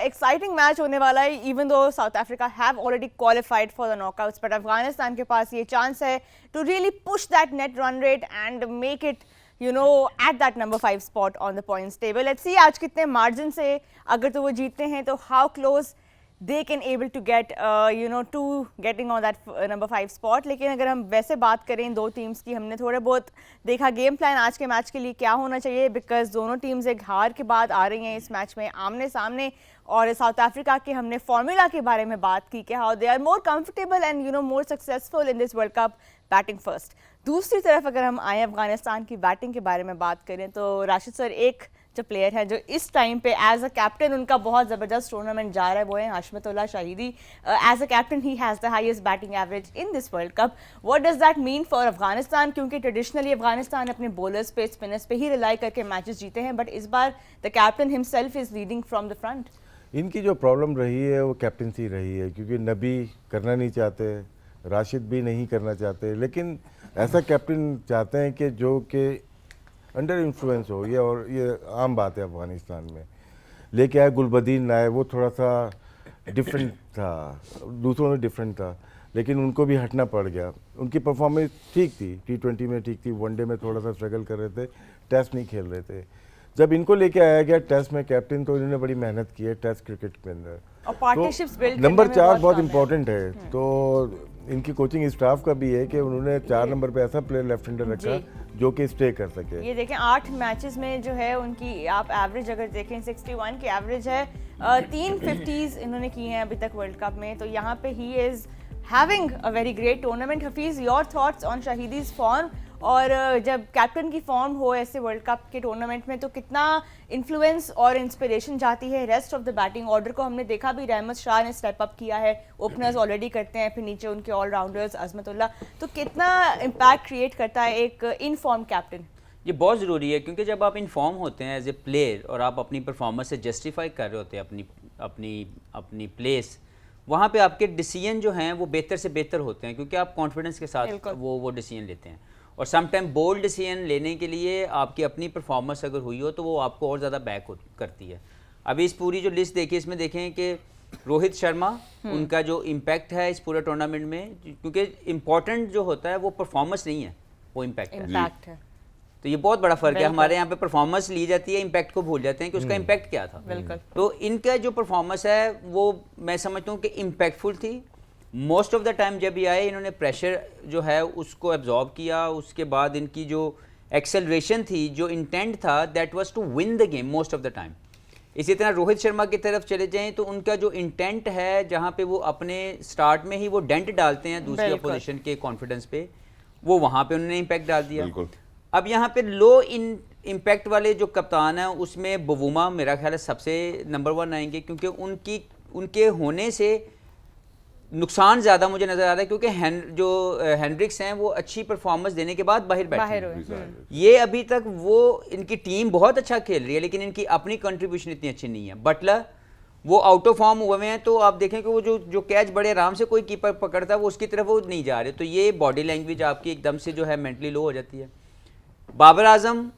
Exciting match होने वाला है, even though South Africa have already qualified for the knockouts, but Afghanistan के पास ये चांस है to really push that net run rate and make it you know at that number 5 spot on the points table. Let's see आज कितने margin से अगर तो वो जीतते हैं तो how close they can able to get you know to getting on that number 5 spot। लेकिन अगर हम वैसे बात करें इन दो टीम्स की, हमने थोड़े बहुत देखा गेम प्लान आज के मैच के लिए क्या होना चाहिए, बिकॉज दोनों टीम्स एक हार के बाद आ रही हैं इस मैच में आमने सामने। और साउथ अफ्रीका के हमने फॉर्मूला के बारे में बात की कि how they are more comfortable and you know more successful in this world cup batting first. दूसरी तरफ अगर हम आए अफगानिस्तान की बैटिंग के बारे में बात करें तो राशिद सर, एक जो प्लेयर है जो इस टाइम पे एज अ कैप्टन उनका बहुत ज़बरदस्त टूर्नामेंट जा रहा है वो है Hashmatullah Shahidi. As a captain he has the highest batting average in this world cup. What does that mean for Afghanistan, क्योंकि ट्रेडिशनली अफगानिस्तान अपने बॉलर्स पे स्पिनर्स पे ही रिलाई करके मैचेस जीते हैं, बट इस बार the captain himself is leading from the front. इनकी जो प्रॉब्लम रही है वो कैप्टनसी रही है, क्योंकि नबी करना नहीं चाहते, राशिद भी नहीं करना चाहते, लेकिन ऐसा कैप्टन चाहते हैं कि जो कि अंडर इन्फ्लुएंस हो। ये और ये आम बात है अफगानिस्तान में। लेके आए गुलबदीन नाए, वो थोड़ा सा डिफरेंट था, दूसरों में डिफरेंट था, लेकिन उनको भी हटना पड़ गया। उनकी परफॉर्मेंस ठीक थी, T20 में ठीक थी, वनडे में थोड़ा सा स्ट्रगल कर रहे थे, टेस्ट नहीं खेल रहे थे। जब इनको लेके आया गया टेस्ट में कैप्टन, तो इन्होंने बड़ी मेहनत की है टेस्ट क्रिकेट के अंदर। और पार्टनरशिप्स बिल्ड नंबर 4 बहुत इंपॉर्टेंट है। तो इनकी कोचिंग स्टाफ का भी है कि उन्होंने 4 नंबर पे ऐसा प्लेयर लेफ्ट हैंडर रखा जो कि स्टे कर सके। ये देखें 8 मैचेस में जो है उनकी आप एवरेज अगर देखें 61 की एवरेज है, 3 50s इन्होंने की हैं अभी तक वर्ल्ड कप में। तो यहाँ पे he is having a very great tournament. Hafeez, your thoughts on Shahidi's form, और जब कैप्टन की फॉर्म हो ऐसे वर्ल्ड कप के टूर्नामेंट में तो कितना इन्फ्लुएंस और इंस्पिरेशन जाती है rest of the batting order को। हमने देखा भी रहमत शाह ने स्टेप अप किया है, ओपनर्स ऑलरेडी करते हैं, फिर नीचे उनके ऑलराउंडर्स अजमतुल्लाह, तो कितना इम्पैक्ट क्रिएट करता है एक इनफॉर्म कैप्टन। ये बहुत ज़रूरी है, क्योंकि जब आप इन्फॉर्म होते हैं एज ए प्लेयर और आप अपनी परफॉर्मेंस से जस्टिफाई कर रहे होते हैं अपनी प्लेस, वहाँ पे आपके डिसीजन जो हैं वो बेहतर से बेहतर होते हैं, क्योंकि आप कॉन्फिडेंस के साथ वो डिसीजन लेते हैं। और सम टाइम बोल्ड डिसीजन लेने के लिए आपकी अपनी परफॉर्मेंस अगर हुई हो तो वो आपको और ज़्यादा बैक करती है। अभी इस पूरी जो लिस्ट देखिए, इसमें देखें कि रोहित शर्मा, उनका जो इम्पैक्ट है इस पूरे टूर्नामेंट में, क्योंकि इम्पॉर्टेंट जो होता है वो परफॉर्मेंस नहीं है, वो इम्पैक्ट है। तो ये बहुत बड़ा फ़र्क है। हमारे यहाँ पे परफॉर्मेंस ली जाती है, इम्पैक्ट को भूल जाते हैं कि उसका इम्पैक्ट क्या था। बिल्कुल। तो इनका जो परफॉर्मेंस है वो मैं समझता हूँ कि इम्पैक्टफुल थी। मोस्ट ऑफ द टाइम जब ये आए इन्होंने प्रेशर जो है उसको एब्जॉर्ब किया, उसके बाद इनकी जो एक्सेलरेशन थी, जो इंटेंट था, that was to win the game most of the time. इसी तरह रोहित शर्मा की तरफ चले जाएं तो उनका जो इंटेंट है, जहाँ पे वो अपने स्टार्ट में ही वो डेंट डालते हैं दूसरी बिल्कुल। अपोजिशन के कॉन्फिडेंस पे, वो वहाँ पे उन्होंने इम्पैक्ट डाल दिया। बिल्कुल। अब यहाँ पे लो इम्पैक्ट वाले जो कप्तान हैं उसमें बवूमा मेरा ख्याल है सबसे नंबर 1 आएंगे, क्योंकि उनके होने से नुकसान ज़्यादा मुझे नज़र आ रहा है, क्योंकि हेनड्रिक्स हैं वो अच्छी परफॉर्मेंस देने के बाद बाहर बैठे हैं। ये अभी तक वो इनकी टीम बहुत अच्छा खेल रही है लेकिन इनकी अपनी कंट्रीब्यूशन इतनी अच्छी नहीं है। बटलर वो आउट ऑफ फॉर्म हुए हैं, तो आप देखें कि वो जो कैच बड़े आराम से कोई कीपर पकड़ता है वो उसकी तरफ वो नहीं जा रहे, तो ये बॉडी लैंग्वेज आपकी एकदम से जो है मेंटली लो हो जाती है। बाबर आजम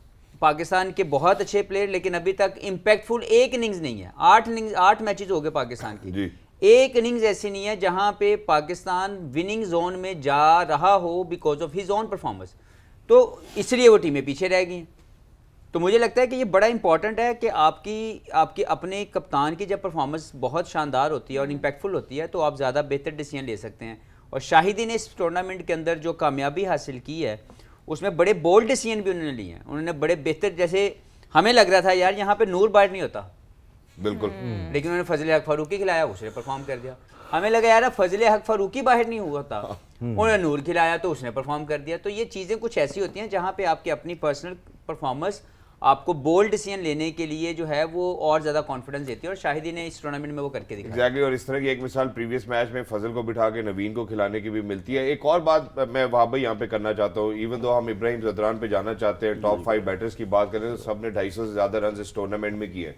पाकिस्तान के बहुत अच्छे प्लेयर, लेकिन अभी तक इम्पैक्टफुल एक इनिंग्स नहीं है। 8 मैचेस हो गए पाकिस्तान की जी। एक इनिंग्स ऐसी नहीं है जहां पे पाकिस्तान विनिंग जोन में जा रहा हो because of his own performance, तो इसलिए वो टीमें पीछे रह गई हैं। तो मुझे लगता है कि ये बड़ा इंपॉर्टेंट है कि आपकी अपने कप्तान की जब परफॉर्मेंस बहुत शानदार होती है और इम्पैक्टफुल होती है तो आप ज़्यादा बेहतर डिसीजन ले सकते हैं। और शाहिदी ने इस टूर्नामेंट के अंदर जो कामयाबी हासिल की है उसमें बड़े बोल्ड डिसीजन भी उन्होंने लिए हैं। उन्होंने बड़े बेहतर, जैसे हमें लग रहा था यार यहाँ पे नूर बाहर नहीं होता, बिल्कुल, लेकिन उन्होंने फजल हक फारूकी खिलाया, उसने परफॉर्म कर दिया। हमें लगा यार फजल हक फारूकी बाहर नहीं हुआ था, उन्होंने नूर खिलाया तो उसने परफॉर्म कर दिया। तो ये चीज़ें कुछ ऐसी होती हैं जहाँ पे आपकी अपनी पर्सनल परफॉर्मेंस आपको बोल्ड डिसीजन लेने के लिए जो है वो और ज़्यादा कॉन्फिडेंस देती है, और शाहिदी ने इस टूर्नामेंट में वो करके दिखाया। एग्जैक्टली। और इस तरह की एक मिसाल प्रीवियस मैच में फजल को बिठा के नवीन को खिलाने की भी मिलती है। एक और बात मैं वहाँ भाई यहाँ पे करना चाहता हूँ, इवन दो हम इब्राहिम जदरान पे जाना चाहते हैं, टॉप 5 बैटर्स की बात करें तो सबने 250 से ज़्यादा रन इस टूर्नामेंट में किए।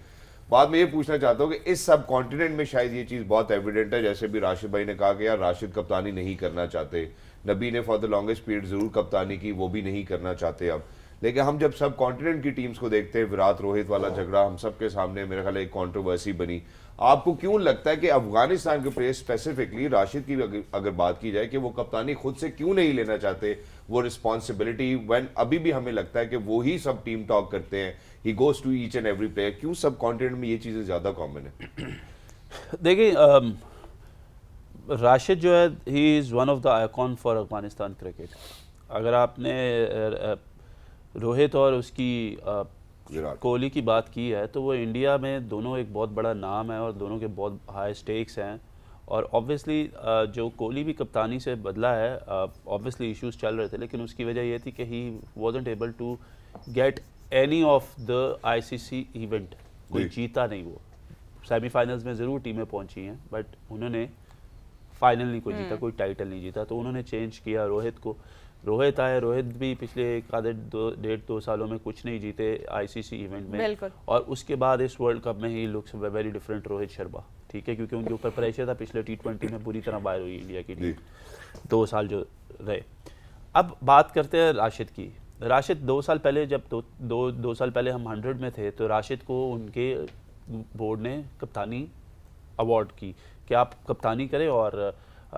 बाद में ये पूछना चाहता हूँ कि इस सब कॉन्टिनेंट में शायद ये चीज़ बहुत एविडेंट है, जैसे भी राशिद भाई ने कहा कि यार राशिद कप्तानी नहीं करना चाहते, नबी ने फॉर द लॉन्गेस्ट पीरियड जरूर कप्तानी की, वो भी नहीं करना चाहते अब। लेकिन हम जब सब कॉन्टिनेंट की टीम्स को देखते हैं, विराट रोहित वाला झगड़ा हम सब के सामने मेरे ख्याल एक कंट्रोवर्सी बनी। आपको क्यों लगता है कि अफगानिस्तान के प्लेयर स्पेसिफिकली राशिद की अगर बात की जाए कि वो कप्तानी खुद से क्यों नहीं लेना चाहते वो रिस्पॉन्सिबिलिटी, व्हेन अभी भी हमें लगता है कि वो ही सब टीम टॉक करते हैं, he goes to each and every player, क्यों सब कॉन्टिनेंट में ये चीज़ें ज़्यादा कॉमन है? देखिए राशिद जो है he is one of the icon for Afghanistan cricket. अगर आपने रोहित और उसकी कोहली की बात की है तो वो इंडिया में दोनों एक बहुत बड़ा नाम है और दोनों के बहुत हाई स्टेक्स हैं। और ऑब्वियसली जो कोहली भी कप्तानी से बदला है, ऑब्वियसली इश्यूज चल रहे थे, लेकिन उसकी वजह ये थी कि he wasn't able to get any of the ICC event. कोई जीता नहीं, वो सेमीफाइनल्स में ज़रूर टीमें पहुंची हैं बट उन्होंने फाइनल नहीं कोई जीता, कोई टाइटल नहीं जीता। तो उन्होंने चेंज किया रोहित को, रोहित आए, रोहित भी पिछले एक आधे 1.5-2 सालों में कुछ नहीं जीते आईसीसी इवेंट में, और उसके बाद इस वर्ल्ड कप में he looks very different Rohit Sharma, ठीक है, क्योंकि उनके ऊपर प्रेशर था, पिछले T20 में पूरी तरह बाहर हुई इंडिया की टीम 2 साल जो रहे। अब बात करते हैं राशिद की। राशिद 2 साल पहले जब दो साल पहले हम 100 में थे तो राशिद को उनके बोर्ड ने कप्तानी अवार्ड की कि आप कप्तानी करें और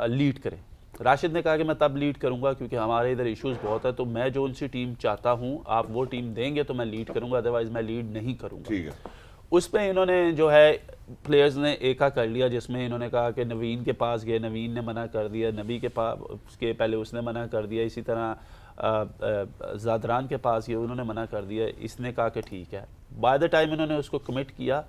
लीड करें। राशिद ने कहा कि मैं तब लीड करूंगा क्योंकि हमारे इधर इश्यूज बहुत है, तो मैं जो उनसी टीम चाहता हूं आप वो टीम देंगे तो मैं लीड करूंगा, अदरवाइज मैं लीड नहीं करूंगा। ठीक है। उस पर इन्होंने जो है प्लेयर्स ने एका कर लिया, जिसमें इन्होंने कहा कि नवीन के पास गए, नवीन ने मना कर दिया, नबी के पास उसके पहले उसने मना कर दिया, इसी तरह ज़ादरान के पास गए, उन्होंने मना कर दिया, इसने कहा कि ठीक है। बाय द टाइम इन्होंने उसको कमिट किया,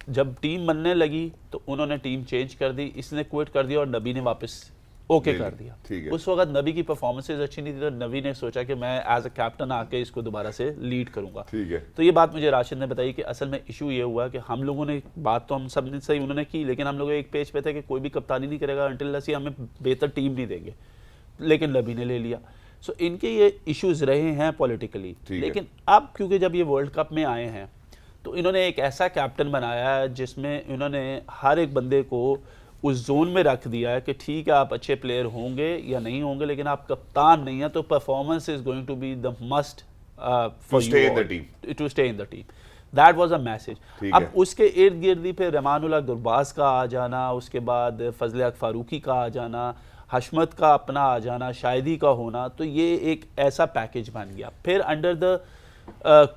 जब टीम बनने लगी तो उन्होंने टीम चेंज कर दी, इसने क्विट कर दिया और नबी ने वापस ओके कर दिया। उस वक्त नबी की परफॉर्मेंसेज अच्छी नहीं थी तो नबी ने सोचा कि मैं एज अ कैप्टन आके इसको दोबारा से लीड करूंगा। ठीक है। तो ये बात मुझे राशिद ने बताई कि असल में इशू ये हुआ कि हम लोगों ने बात तो हम सब ने सही उन्होंने की, लेकिन हम लोग एक पेज पे थे कि कोई भी कप्तानी नहीं करेगा अनटिल अनलेस हमें बेहतर टीम नहीं देंगे, लेकिन नबी ने ले लिया। सो इनके ये इश्यूज रहे हैं पॉलिटिकली, लेकिन अब क्योंकि जब ये वर्ल्ड कप में आए हैं तो इन्होंने एक ऐसा कैप्टन बनाया है जिसमें इन्होंने हर एक बंदे को उस जोन में रख दिया है कि ठीक है आप अच्छे प्लेयर होंगे या नहीं होंगे लेकिन आप कप्तान नहीं है, तो performance is going to be the must for stay in the team. To stay in the team. That was a message. अब उसके इर्द गिर्द ही पे रहमानुल्लाह गुरबाज का आ जाना, उसके बाद फजल हक फारूकी का आ जाना, हशमत का अपना आ जाना, शाहिदी का होना, तो ये एक ऐसा पैकेज बन गया। फिर under the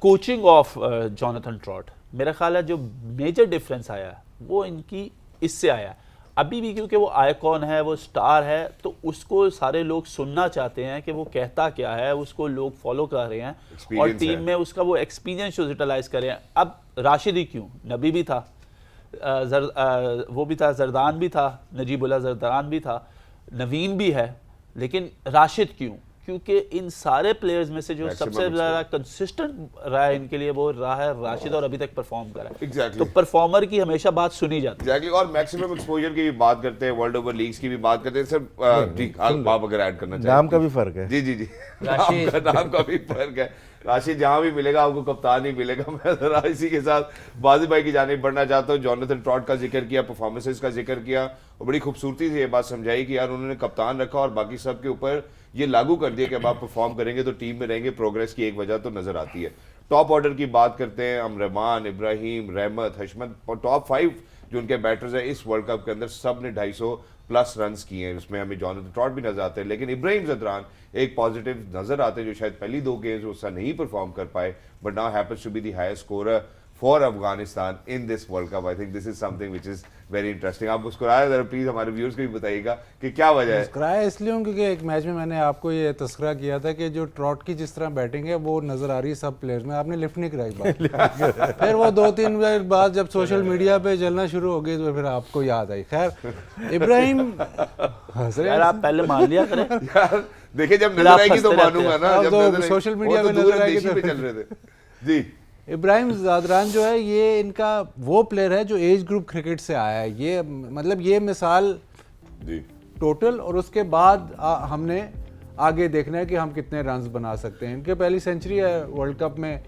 coaching of Jonathan trout मेरा ख्याल है जो मेजर डिफरेंस आया वो इनकी इससे आया। अभी भी क्योंकि वो आइकॉन है, वो स्टार है, तो उसको सारे लोग सुनना चाहते हैं कि वो कहता क्या है, उसको लोग फॉलो कर रहे हैं और Experience टीम है। में उसका वो एक्सपीरियंस यूटिलाइज कर रहे हैं। अब राशिदी क्यों, नबी भी था, वो भी था, जरदान भी था, नजीबुल्लाह जरदान भी था, नवीन भी है, लेकिन राशिद क्यों? क्योंकि इन सारे प्लेयर्स में से जो Maximum सबसे ज़्यादा कंसिस्टेंट रहा है इनके लिए वो रहा है राशिद, और अभी तक परफॉर्म करा है। Exactly. तो परफॉर्मर की हमेशा बात सुनी जाती है। एग्जैक्टली, और मैक्सिमम एक्सपोजर की भी बात करते हैं, वर्ल्ड ओवर लीग्स की भी बात करते हैं सर। जी आप अगर ऐड करना चाहें। नाम का भी फर्क है। जी जी जी, राशिद। नाम का भी फर्क है। राशिद जहां भी मिलेगा आपको कप्तान ही मिलेगा। मैं जरा इसी के साथ बाजी भाई की जानिब बढ़ना चाहता हूँ। जॉनथन ट्रॉट का जिक्र किया, परफॉर्मेंसेस का जिक्र किया, और बड़ी खूबसूरती से ये बात समझाई कि यार उन्होंने कप्तान रखा और बाकी सब के ऊपर ये लागू कर दिया कि अब आप परफॉर्म करेंगे तो टीम में रहेंगे। प्रोग्रेस की एक वजह तो नजर आती है। टॉप ऑर्डर की बात करते हैं, हम रहमान, इब्राहिम, रहमत, हशमत, और टॉप 5 जो उनके बैटर्स हैं इस वर्ल्ड कप के अंदर सब ने 250 प्लस रन किए हैं। उसमें हमें जॉनथन ट्रॉट भी नजर आते हैं, लेकिन इब्राहिम जदरान एक पॉजिटिव नजर आते हैं जो शायद पहली 2 गेम्स उसका नहीं परफॉर्म कर पाए, but now happens to be the highest scorer for Afghanistan in this world cup. I think this is something which is very interesting. आप मुस्कुराए जरा प्लीज, हमारे व्यूअर्स को भी बताइएगा कि क्या वजह है। मुस्कुराया इसलिए हूँ क्योंकि एक मैच में मैंने आपको ये तस्करा किया था कि जो ट्रॉट की जिस तरह बैटिंग है वो नजर आ रही है सब प्लेयर्स में। आपने लिफ्ट नहीं कराई बात। फिर वो 2-3 बार बाद जब सोशल मीडिया पे चलना शुरू हो गई तो फिर आपको याद आई। खैर इब्राहिम हंस रहे यार हैं। आप पहले मान लिया करें। यार देखिए, जब फिर नजर आप आएगी तो हंसते रहते मानूंगा हैं। ना। अब जब तो नजर आएगी- सोशल मीडिया वो पे तो दूर नजर आएगी देशी तो- पे चल रहे थे। जी इब्राहिम ज़ादरान जो है ये इनका वो प्लेयर है जो एज ग्रुप क्रिकेट से आया है। ये मतलब ये मिसाल जी टोटल, और उसके बाद हमने आगे देखना है कि हम कितने रन्स बना सकते हैं। इनके पहली सेंचुरी है वर्ल्ड कप में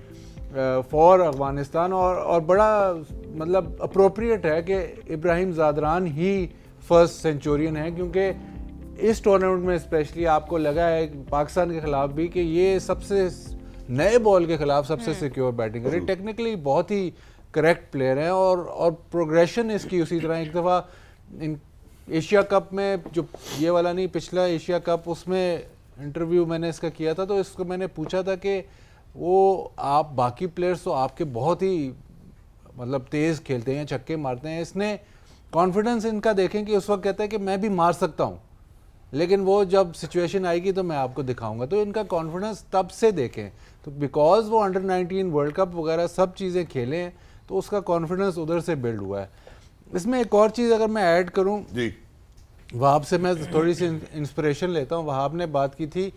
फॉर अफगानिस्तान, और बड़ा मतलब अप्रोप्रिएट है कि इब्राहिम ज़ादरान ही फर्स्ट सेंचुरियन है, क्योंकि इस टूर्नामेंट में स्पेशली आपको लगा है पाकिस्तान के खिलाफ भी कि ये सबसे नए बॉल के खिलाफ सबसे सिक्योर बैटिंग करे। टेक्निकली बहुत ही करेक्ट प्लेयर है, और प्रोग्रेशन इसकी उसी तरह। एक दफ़ा इन एशिया कप में, जो ये वाला नहीं पिछला एशिया कप, उसमें इंटरव्यू मैंने इसका किया था, तो इसको मैंने पूछा था कि वो आप बाकी प्लेयर्स तो आपके बहुत ही मतलब तेज़ खेलते हैं, छक्के मारते हैं, इसने कॉन्फिडेंस इनका देखें कि उस वक्त कहता है कि मैं भी मार सकता हूँ, लेकिन वो जब सिचुएशन आएगी तो मैं आपको दिखाऊंगा। तो इनका कॉन्फिडेंस तब से देखें, तो बिकॉज वो अंडर 19 वर्ल्ड कप वगैरह सब चीज़ें खेले हैं तो उसका कॉन्फिडेंस उधर से बिल्ड हुआ है। इसमें एक और चीज़ अगर मैं ऐड करूं, जी वहाब से मैं थोड़ी सी इंस्पिरेशन लेता हूं। वहाब ने बात की थी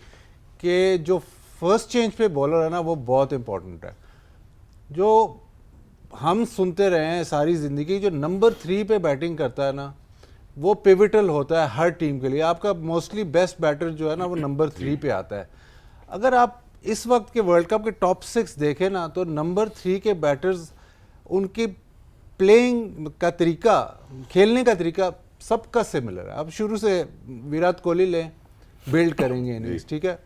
कि जो फर्स्ट चेंज पे बॉलर है ना वो बहुत इंपॉर्टेंट है। जो हम सुनते रहे हैं सारी ज़िंदगी, जो नंबर 3 पे बैटिंग करता है ना वो पिविटल होता है हर टीम के लिए। आपका मोस्टली बेस्ट बैटर जो है ना वो नंबर 3 पे आता है। अगर आप इस वक्त के वर्ल्ड कप के टॉप 6 देखें ना तो नंबर 3 के बैटर्स, उनकी प्लेइंग का तरीका, खेलने का तरीका सबका सिमिलर है। अब शुरू से विराट कोहली लें, बिल्ड करेंगे इनिंग्स, ठीक है।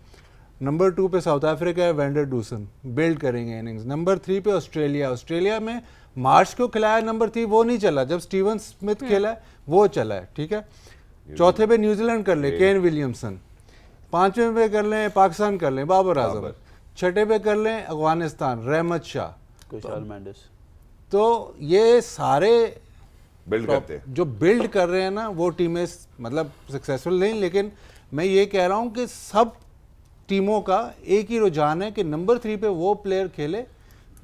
नंबर 2 पे साउथ अफ्रीका है, वेंडर डूसन, बिल्ड करेंगे इनिंग्स। नंबर 3 पे ऑस्ट्रेलिया में मार्च को खिलाया नंबर 3, वो नहीं चला। जब स्टीवन स्मिथ खेला है वो चला है, ठीक है। चौथे पे न्यूजीलैंड कर ले, केन विलियमसन। 5वें पे कर लें पाकिस्तान, कर लें बाबर आजम। 6ठे पे कर लें अफगानिस्तान, रहमत शाह, खुशहाल मेंडिस। तो ये सारे बिल्ड करते हैं। जो बिल्ड कर रहे हैं ना वो टीमें मतलब सक्सेसफुल नहीं, लेकिन मैं ये कह रहा हूँ कि सब टीमों का एक ही रुझान है कि नंबर 3 पे वो प्लेयर खेले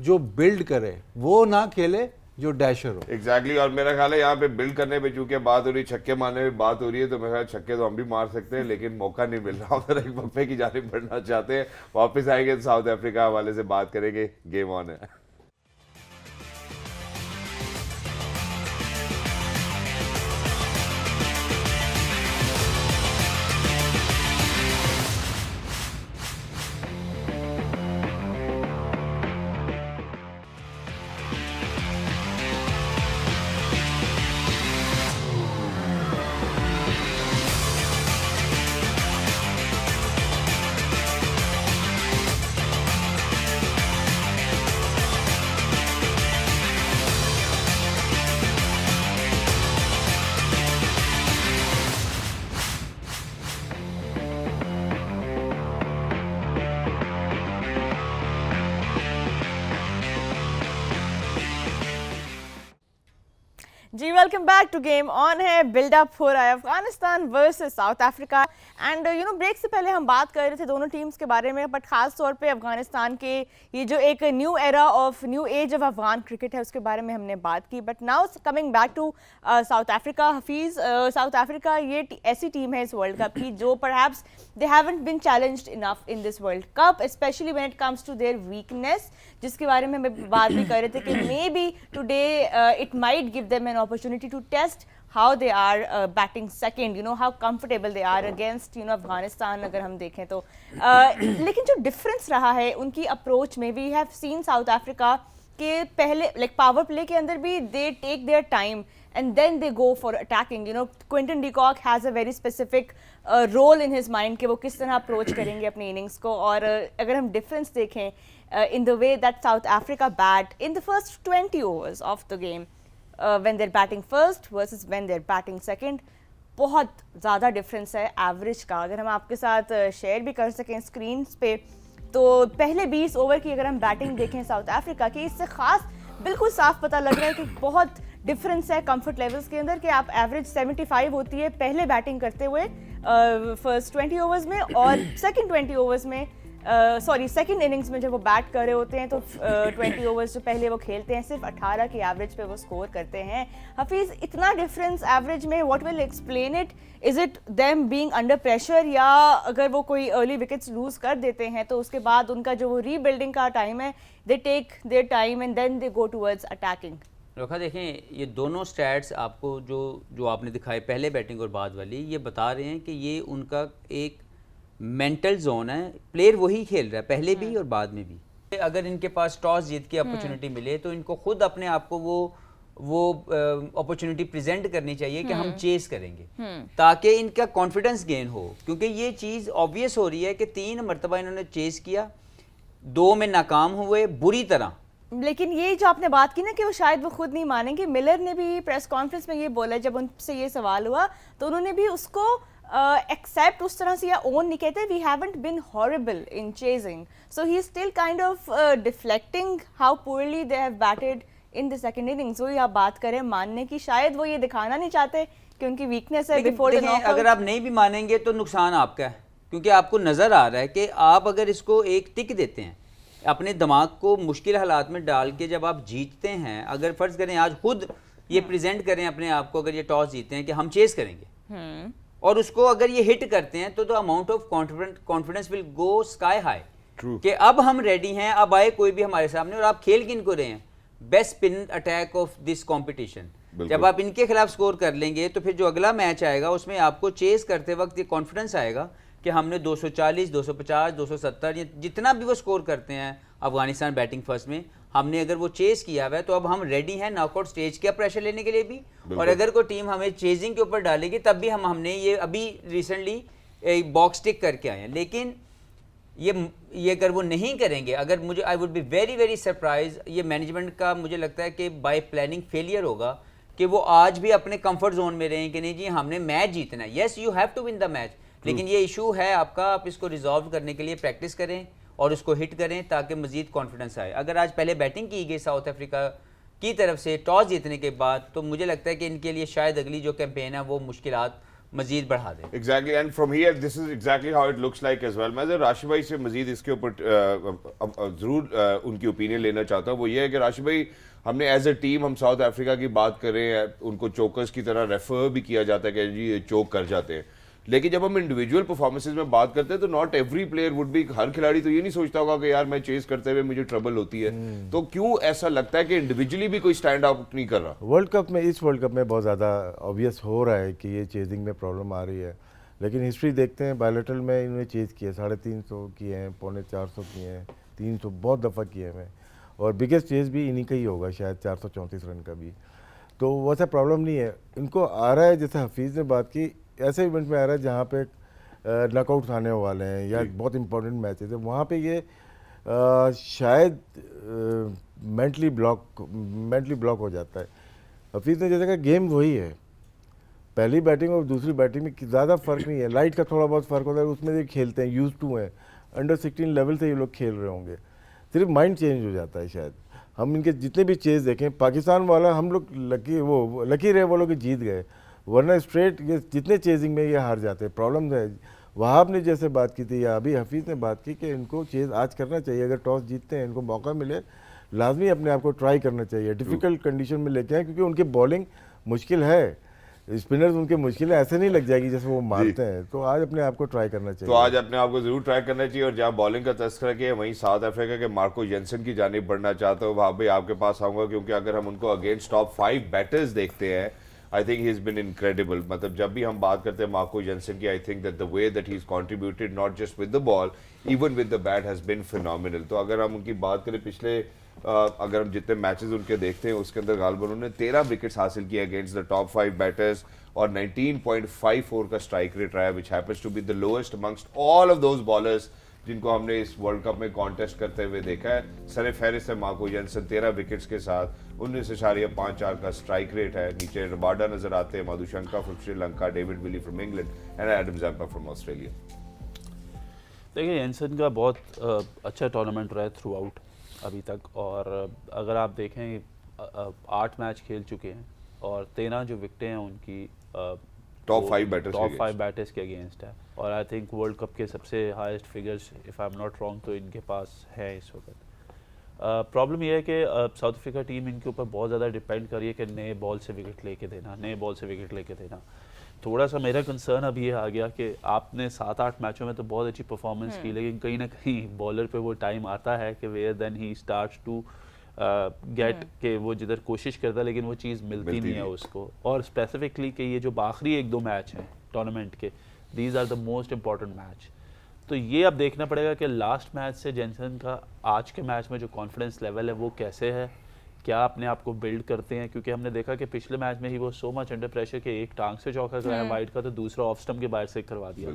जो बिल्ड करे, वो ना खेले जो डैशर हो। एग्जैक्टली और मेरा ख्याल है यहाँ पे बिल्ड करने पे चूंकि बात हो रही, छक्के मारने पे बात हो रही है, तो मेरा ख्याल छक्के तो हम भी मार सकते हैं लेकिन मौका नहीं मिल रहा। उधर एक वक्फे की जानिब बढ़ना चाहते हैं, वापस आएंगे साउथ अफ्रीका हवाले से बात करेंगे। गेम ऑन है। जी welcome back to game on है। बिल्डअप हो रहा है Afghanistan versus South Africa and break से पहले हम बात कर रहे थे दोनों टीम्स के बारे में, बट खास तौर पे अफगानिस्तान के ये जो एक new age of Afghan cricket है उसके बारे में हमने बात की। But now coming back to South Africa, Hafeez, South Africa ये ऐसी टीम है इस वर्ल्ड कप की जो perhaps they haven't been challenged enough in this world cup, specially when it comes to their weakness, जिसके बारे में हम बात भी कर रहे थे कि may be today it might give them an opportunity to test how they are batting second, how comfortable they are against Afghanistan अगर हम देखें तो लेकिन जो डिफरेंस रहा है उनकी अप्रोच में, we have seen South Africa के पहले लाइक पावर प्ले के अंदर भी they take their time and then they go for attacking. Quinton de Kock has a very specific role in his mind कि वो किस तरह अप्रोच करेंगे अपनी इनिंग्स को। और अगर हम डिफरेंस देखें in the way that South Africa bat in the first 20 overs of the game, when they're batting first versus when they're batting second, बहुत ज़्यादा डिफरेंस है एवरेज का। अगर हम आपके साथ शेयर भी कर सकें स्क्रीन पे, तो पहले 20 ओवर की अगर हम बैटिंग देखें साउथ अफ्रीका की, इससे ख़ास बिल्कुल साफ पता लग रहा है कि बहुत डिफरेंस है कंफर्ट लेवल्स के अंदर, कि आप एवरेज 75 होती है पहले बैटिंग करते हुए फर्स्ट 20 ओवर्स में, और सेकंड 20 ओवर्स में सेकंड इनिंग्स में जब वो बैट कर रहे होते हैं तो 20 ओवर्स जो पहले वो खेलते हैं सिर्फ 18 की एवरेज पे वो स्कोर करते हैं। हफीज़, इतना डिफरेंस एवरेज में, what will explain it? Is it them being under pressure, या अगर वो कोई अर्ली विकेट्स लूज कर देते हैं तो उसके बाद उनका जो वो रीबिल्डिंग का टाइम है, they take their time and then they go towards attacking? रोखा, देखें, ये दोनों स्टैट्स आपको जो आपने दिखाए पहले बैटिंग और बाद वाली, ये बता रहे हैं कि ये उनका एक मेंटल जोन है। प्लेयर वही खेल रहा है पहले भी और बाद में भी। अगर इनके पास टॉस जीत की अपॉर्चुनिटी मिले तो इनको खुद अपने आप को वो अपॉर्चुनिटी प्रेजेंट करनी चाहिए कि हम चेस करेंगे, ताकि इनका कॉन्फिडेंस गेन हो। क्योंकि ये चीज़ ऑब्वियस हो रही है कि 3 मरतबा इन्होंने चेस किया, 2 में नाकाम हुए बुरी तरह। लेकिन ये जो आपने बात की ना कि वो शायद वो खुद नहीं मानेंगे, मिलर ने भी प्रेस कॉन्फ्रेंस में ये बोला, जब उनसे ये सवाल हुआ तो उन्होंने भी उसको एक्सेप्ट उस तरह से या ओन नहीं कहते, we haven't been horrible in chasing, so he still kind of deflecting how poorly they have batted in the second innings. वही आप बात करें मानने की, शायद वो ये दिखाना नहीं चाहते कि उनकी वीकनेस है बिफोर द नॉकआउट। अगर आप नहीं भी मानेंगे तो नुकसान आपका है, क्योंकि आपको नज़र आ रहा है कि आप अगर इसको एक टिक देते हैं, अपने दिमाग को मुश्किल हालात में डाल के जब आप जीतते हैं, अगर फ़र्ज़ करें आज खुद ये प्रेजेंट करें अपने आप को, अगर ये टॉस जीते हैं कि हम चेस करेंगे और उसको अगर ये हिट करते हैं तो amount of confidence will go sky high कि अब हम रेडी हैं, अब आए कोई भी हमारे सामने। और आप खेल किन को रहे हैं? Best spin attack of this competition. जब आप इनके खिलाफ स्कोर कर लेंगे तो फिर जो अगला मैच आएगा उसमें आपको चेस करते वक्त ये कॉन्फिडेंस आएगा कि हमने 240, 250, 270 जितना भी वो स्कोर करते हैं अफगानिस्तान बैटिंग फर्स्ट में, हमने अगर वो चेस किया हुआ है तो अब हम रेडी हैं नॉकआउट स्टेज का प्रेशर लेने के लिए भी। और अगर कोई टीम हमें चेजिंग के ऊपर डालेगी तब भी हमने ये अभी रिसेंटली एक बॉक्स टिक करके आए हैं। लेकिन ये अगर वो नहीं करेंगे, अगर मुझे I would be very very surprise, ये मैनेजमेंट का मुझे लगता है कि बाय प्लानिंग फेलियर होगा कि वो आज भी अपने कंफर्ट जोन में रहें कि नहीं जी हमने मैच जीतना है। Yes, you have to win the match, लेकिन ये इशू है आपका, आप इसको रिजॉल्व करने के लिए प्रैक्टिस करें और उसको हिट करें ताकि मजीद कॉन्फिडेंस आए। अगर आज पहले बैटिंग की गई साउथ अफ्रीका की तरफ से टॉस जीतने के बाद, तो मुझे लगता है कि इनके लिए शायद अगली जो कैंपेन है वो मुश्किलात मजीद बढ़ा दे। Exactly, and from here this is exactly how it looks like as well. मैं राशिद भाई से मजीद इसके ऊपर जरूर उनकी ओपिनियन लेना चाहता हूँ। वो ये है कि राशिद भाई, हमने एज ए टीम हम साउथ अफ्रीका की बात कर रहे हैं, उनको चोकर्स की तरह रेफर भी किया जाता है कि जी ये चोक कर जाते हैं, लेकिन जब हम इंडिविजुअल परफॉर्मेंसेज में बात करते हैं तो not every player would be, हर खिलाड़ी तो ये नहीं सोचता होगा कि यार मैं चेस करते हुए मुझे ट्रबल होती है। तो क्यों ऐसा लगता है कि इंडिविजुअली भी कोई स्टैंड आउट नहीं कर रहा? वर्ल्ड कप में, इस वर्ल्ड कप में बहुत ज़्यादा ऑब्वियस हो रहा है कि ये चेजिंग में प्रॉब्लम आ रही है। लेकिन हिस्ट्री देखते हैं, बायलैटरल में इन्होंने चेज किया, 350 किए हैं, 450 किए हैं, 300 बहुत दफ़ा किए हैं, और बिगेस्ट चेज भी इन्हीं का ही होगा शायद, 434 रन का भी। तो वैसा प्रॉब्लम नहीं है, इनको आ रहा है। जैसे हफीज़ ने बात की, ऐसे इवेंट में आ रहा है जहाँ पे नॉकआउट आने वाले हैं या बहुत इंपॉर्टेंट मैचेस है, वहाँ पे ये शायद मेंटली ब्लॉक हो जाता है। हफीज़ ने जैसे कहा, गेम वही है, पहली बैटिंग और दूसरी बैटिंग में ज़्यादा फ़र्क नहीं है, लाइट का थोड़ा बहुत फ़र्क होता है, उसमें ये खेलते हैं, यूज टू हैं, अंडर 16 लेवल से ये लोग खेल रहे होंगे, सिर्फ माइंड चेंज हो जाता है शायद। हम इनके जितने भी चेज देखें, पाकिस्तान वाला हम लोग लकी रहे वो लोग जीत गए, वरना स्ट्रेट ये जितने चेजिंग में ये हार जाते हैं। प्रॉब्लम है, वहाब ने जैसे बात की थी या अभी हफीज़ ने बात की कि इनको चेज आज करना चाहिए, अगर टॉस जीतते हैं इनको मौका मिले लाजमी अपने आप को ट्राई करना चाहिए, डिफ़िकल्ट कंडीशन में लेके आए क्योंकि उनकी बॉलिंग मुश्किल है, स्पिनर्स उनके मुश्किल है, ऐसे नहीं लग जाएगी जैसे वो मारते हैं। तो आज अपने आप को ट्राई करना चाहिए। तो आज अपने आप को जरूर ट्राई करना चाहिए। और जहाँ बॉलिंग का तस्करा किया वहीं साउथ अफ्रीका के मार्को जेनसन की जानिब बढ़ना चाहता हूँ। वहाँ भी आपके पास आऊँगा क्योंकि अगर हम उनको अगेंस्ट टॉप 5 बैटर्स देखते हैं, I think he is been incredible. मतलब जब भी हम बात करते हैं मार्को जेनसन की, आई think that the way that he is contributed not just with the ball, even with the bat has been phenomenal. तो अगर हम उनकी बात करें पिछले अगर हम जितने मैचेस उनके देखते हैं उसके अंदर गालिबन उन्होंने 13 विकेट्स हासिल किए अगेंस्ट द टॉप 5 बैटर्स और 19.54 का स्ट्राइक रेट रहा है, which happens to be the lowest amongst all of those bowlers जिनको हमने इस वर्ल्ड कप में कॉन्टेस्ट करते हुए देखा है। सर फहरिस्त है मार्को जेनसन 13 विकेट्स के साथ 19.54 का स्ट्राइक रेट है। नीचे रबाडा नजर आते हैं, Madushanka from Sri Lanka, David Willey from England and Adam Zampa from Australia. देखिए जेनसन का बहुत अच्छा टूर्नामेंट रहा है थ्रू आउट अभी तक, और अगर आप देखें 8 मैच खेल चुके हैं और 13 जो विकेटें हैं उनकी टॉप 5 बैटर्स के अगेंस्ट है। और आई थिंक वर्ल्ड कप के सबसे highest figures if I am not wrong तो इनके पास है इस वक्त। प्रॉब्लम यह है कि साउथ अफ्रीका टीम इनके ऊपर बहुत ज़्यादा डिपेंड कर रही है कि नए बॉल से विकेट लेके देना, थोड़ा सा मेरा कंसर्न अभी ये आ गया कि आपने 7-8 मैचों में तो बहुत अच्छी परफॉर्मेंस की, लेकिन कहीं ना कहीं बॉलर पे वो टाइम आता है कि where then he starts to get के वो जिधर कोशिश करता है लेकिन वो चीज़ मिलती नहीं है उसको। और स्पेसिफिकली कि ये जो आखिरी 1-2 मैच हैं टूर्नामेंट के, these are the most important match. तो ये अब देखना पड़ेगा कि लास्ट मैच से जेनसन का आज के मैच में जो कॉन्फिडेंस लेवल है वो कैसे है, क्या अपने आप को बिल्ड करते हैं, क्योंकि हमने देखा कि पिछले मैच में ही वो सो मच अंडर प्रेशर कि एक टांग से चौका कराया वाइड का तो दूसरा ऑफ स्टंप के बाहर से करवा दिया।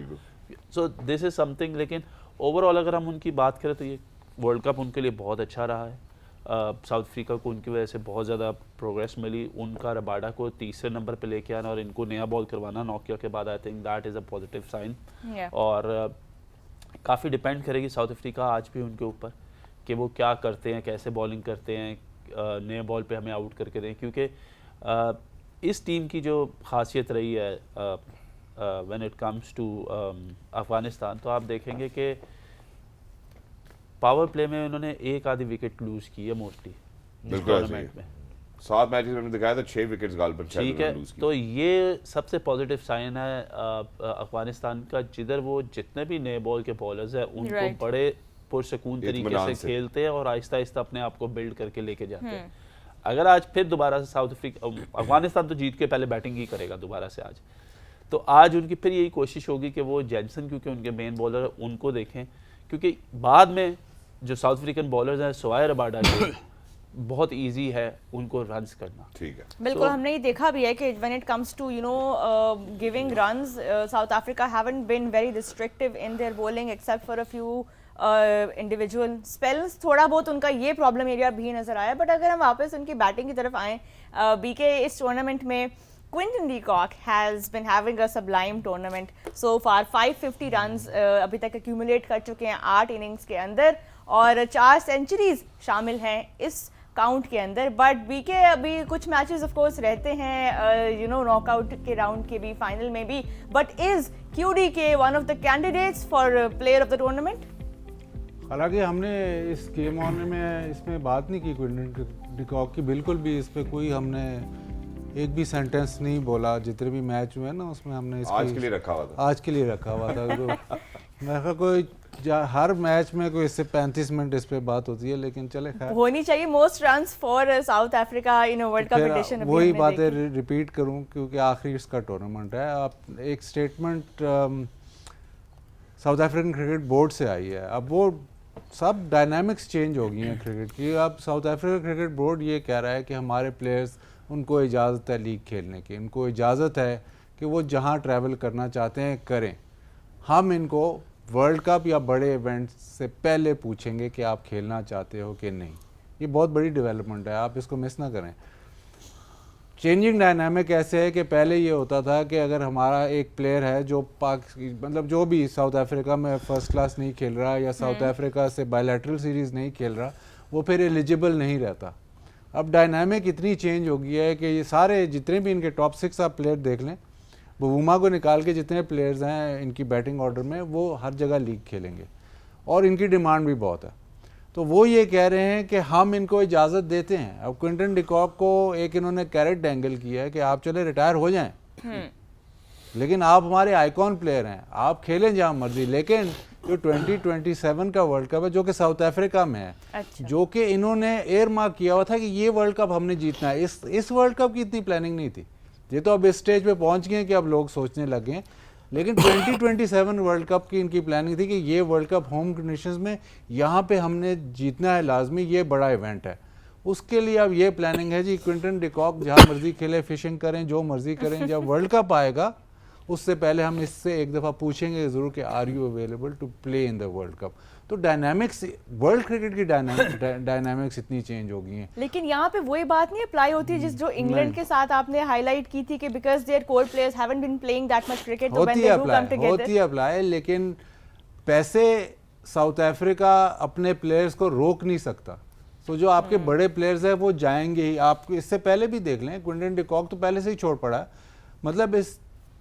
So this is something. लेकिन ओवरऑल अगर हम उनकी बात करें तो ये वर्ल्ड कप उनके लिए बहुत अच्छा रहा है। साउथ अफ्रीका को उनकी वजह से बहुत ज़्यादा प्रोग्रेस मिली, उनका रबाडा को तीसरे नंबर पे लेके आना और इनको नया बॉल करवाना नॉकिया के बाद, I think that is a positive sign. और काफ़ी डिपेंड करेगी साउथ अफ्रीका आज भी उनके ऊपर कि वो क्या करते हैं, कैसे बॉलिंग करते हैं, नए बॉल पे हमें आउट करके दें। क्योंकि इस टीम की जो खासियत रही है when it comes to Afghanistan, तो आप देखेंगे कि पावर प्ले में उन्होंने एक आधी विकेट लूज की है मोस्टली टूर्नामेंट में। 7 मैचेस में दिखाया था 6 विकेट्स गालिबन ठीक है, तो ये सबसे पॉजिटिव साइन है अफगानिस्तान का, जिधर वो जितने भी नए बॉल के बॉलर्स हैं उनको बड़े पुरसकून तरीके से खेलते हैं और आहिस्ता आहिस्ता अपने आप को बिल्ड करके लेके जाते हैं। अगर आज फिर दोबारा से साउथ अफ्रीका, अफगानिस्तान तो जीत के पहले बैटिंग ही करेगा दोबारा से आज, तो आज उनकी फिर यही कोशिश होगी कि वो जेनसन क्योंकि उनके मेन बॉलर उनको देखें, क्योंकि बाद में जो साउथ अफ्रीकन बॉलर्स हैं सवाए रबाडा के बहुत इजी है उनको रन्स करना। ठीक है, बिल्कुल। हमने ये देखा भी है कि when it comes to giving runs, South Africa haven't been very restrictive in their bowling except for a few individual spells. थोड़ा बहुत उनका ये प्रॉब्लम एरिया भी नजर आया। बट अगर हम वापस उनकी बैटिंग की तरफ आएँ, बीके इस टूर्नामेंट में Quinton de Kock has been having a sublime tournament so far. 550 runs अभी तक accumulate कर चुके हैं 8 इनिंग्स के अंदर और 4 सेंचुरीज शामिल हैं इस काउंट के अंदर। बट बीके अभी कुछ मैचेस ऑफ कोर्स रहते हैं नॉकआउट के राउंड के भी, फाइनल में भी। But is QDK one of the candidates for player of the tournament? हालांकि हमने इस गेम ऑन में इसमें बात नहीं की क्विंटन डी कॉक की, बिल्कुल भी इस पर कोई हमने एक भी सेंटेंस नहीं बोला। जितने भी मैच हुए ना उसमें हमने आज के लिए रखा हुआ था तो मैं कहा कोई हर मैच में कोई इससे 35 मिनट इस पे बात होती है, लेकिन चले खैर होनी चाहिए। Most runs for South Africa in world cup edition. वही बातें रिपीट करूं क्योंकि आखिरी इसका टूर्नामेंट है। आप एक statement south African cricket board से आई है, अब वो सब डायनामिक्स चेंज हो गई हैं क्रिकेट की। अब साउथ अफ्रीका क्रिकेट बोर्ड ये कह रहा है कि हमारे प्लेयर्स, उनको इजाज़त है लीग खेलने की, उनको इजाज़त है कि वो जहाँ ट्रैवल करना चाहते हैं करें। हम इनको वर्ल्ड कप या बड़े इवेंट्स से पहले पूछेंगे कि आप खेलना चाहते हो कि नहीं। ये बहुत बड़ी डेवलपमेंट है, आप इसको मिस ना करें। चेंजिंग डायनामिक ऐसे है कि पहले ये होता था कि अगर हमारा एक प्लेयर है जो मतलब जो भी साउथ अफ्रीका में फर्स्ट क्लास नहीं खेल रहा या साउथ अफ्रीका से बायलैटरल सीरीज़ नहीं खेल रहा, वो फिर एलिजिबल नहीं रहता। अब डायनामिक इतनी चेंज हो गई है कि ये सारे जितने भी इनके टॉप 6 आप प्लेयर देख लें, बुमा को निकाल के जितने प्लेयर्स हैं इनकी बैटिंग ऑर्डर में, वो हर जगह लीग खेलेंगे और इनकी डिमांड भी बहुत है। तो वो ये कह रहे हैं कि हम इनको इजाज़त देते हैं। अब क्विंटन डिकॉक को एक इन्होंने कैरेट डैंगल किया है कि आप चले रिटायर हो जाएं, लेकिन आप हमारे आइकॉन प्लेयर हैं, आप खेलें जहाँ मर्जी। लेकिन जो 2027 का वर्ल्ड कप है जो कि साउथ अफ्रीका में है, अच्छा। जो कि इन्होंने एयर मार्क किया हुआ था कि ये वर्ल्ड कप हमने जीतना है, इस वर्ल्ड कप की इतनी प्लानिंग नहीं थी। ये तो अब इस स्टेज पे पहुंच गए कि अब लोग सोचने लगे, लेकिन 2027 वर्ल्ड कप की इनकी प्लानिंग थी कि ये वर्ल्ड कप होम कंडीशंस में यहाँ पे हमने जीतना है लाजमी, ये बड़ा इवेंट है। उसके लिए अब ये प्लानिंग है जी, क्विंटन डिकॉक जहाँ मर्जी खेले, फिशिंग करें, जो मर्जी करें, जब वर्ल्ड कप आएगा उससे पहले हम इससे एक दफ़ा पूछेंगे ज़रूर कि are you available to play in the world cup. तो डायनामिक्स, वर्ल्ड क्रिकेट की डायनामिक्स इतनी चेंज हो गई हैं। लेकिन यहाँ पे वही बात नहीं अप्लाई होती है जिस जो इंग्लैंड के साथ आपने हाईलाइट की थी कि because their core players haven't been playing that much cricket, तो when they do come together होती है अप्लाई, लेकिन पैसे साउथ अफ्रीका अपने प्लेयर्स को रोक नहीं सकता। तो जो आपके बड़े प्लेयर्स हैं वो जाएंगे ही। आप इससे पहले भी देख लें, क्विंटन डिकॉक तो पहले से ही छोड़ पड़ा है, मतलब इस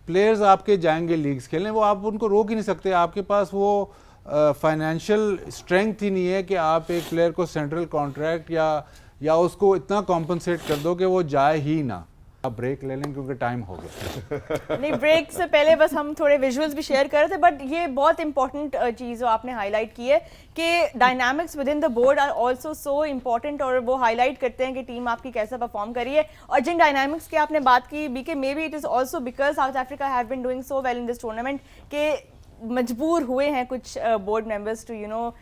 प्लेयर्स आपके जाएंगे लीग्स खेलने, वो आप उनको रोक ही नहीं सकते। आपके पास वो फाइनेंशियल स्ट्रेंथ ही नहीं है कि आप एक प्लेयर को सेंट्रल कॉन्ट्रैक्ट या उसको इतना कॉम्पनसेट कर दो कि वो जाए ही ना। आप ब्रेक ले लें क्योंकि टाइम हो गया। नहीं, ब्रेक से पहले बस हम थोड़े विजुअल्स भी शेयर कर रहे थे, बट ये बहुत इंपॉर्टेंट चीज़ जो आपने हाईलाइट की है कि dynamics within the board are also so important, और वो हाईलाइट करते हैं कि टीम आपकी कैसे परफॉर्म करी है। और जिन डायनामिक्स की आपने बात की BK, maybe it is also because South Africa have been doing so well in this tournament कि मजबूर हुए हैं कुछ board members to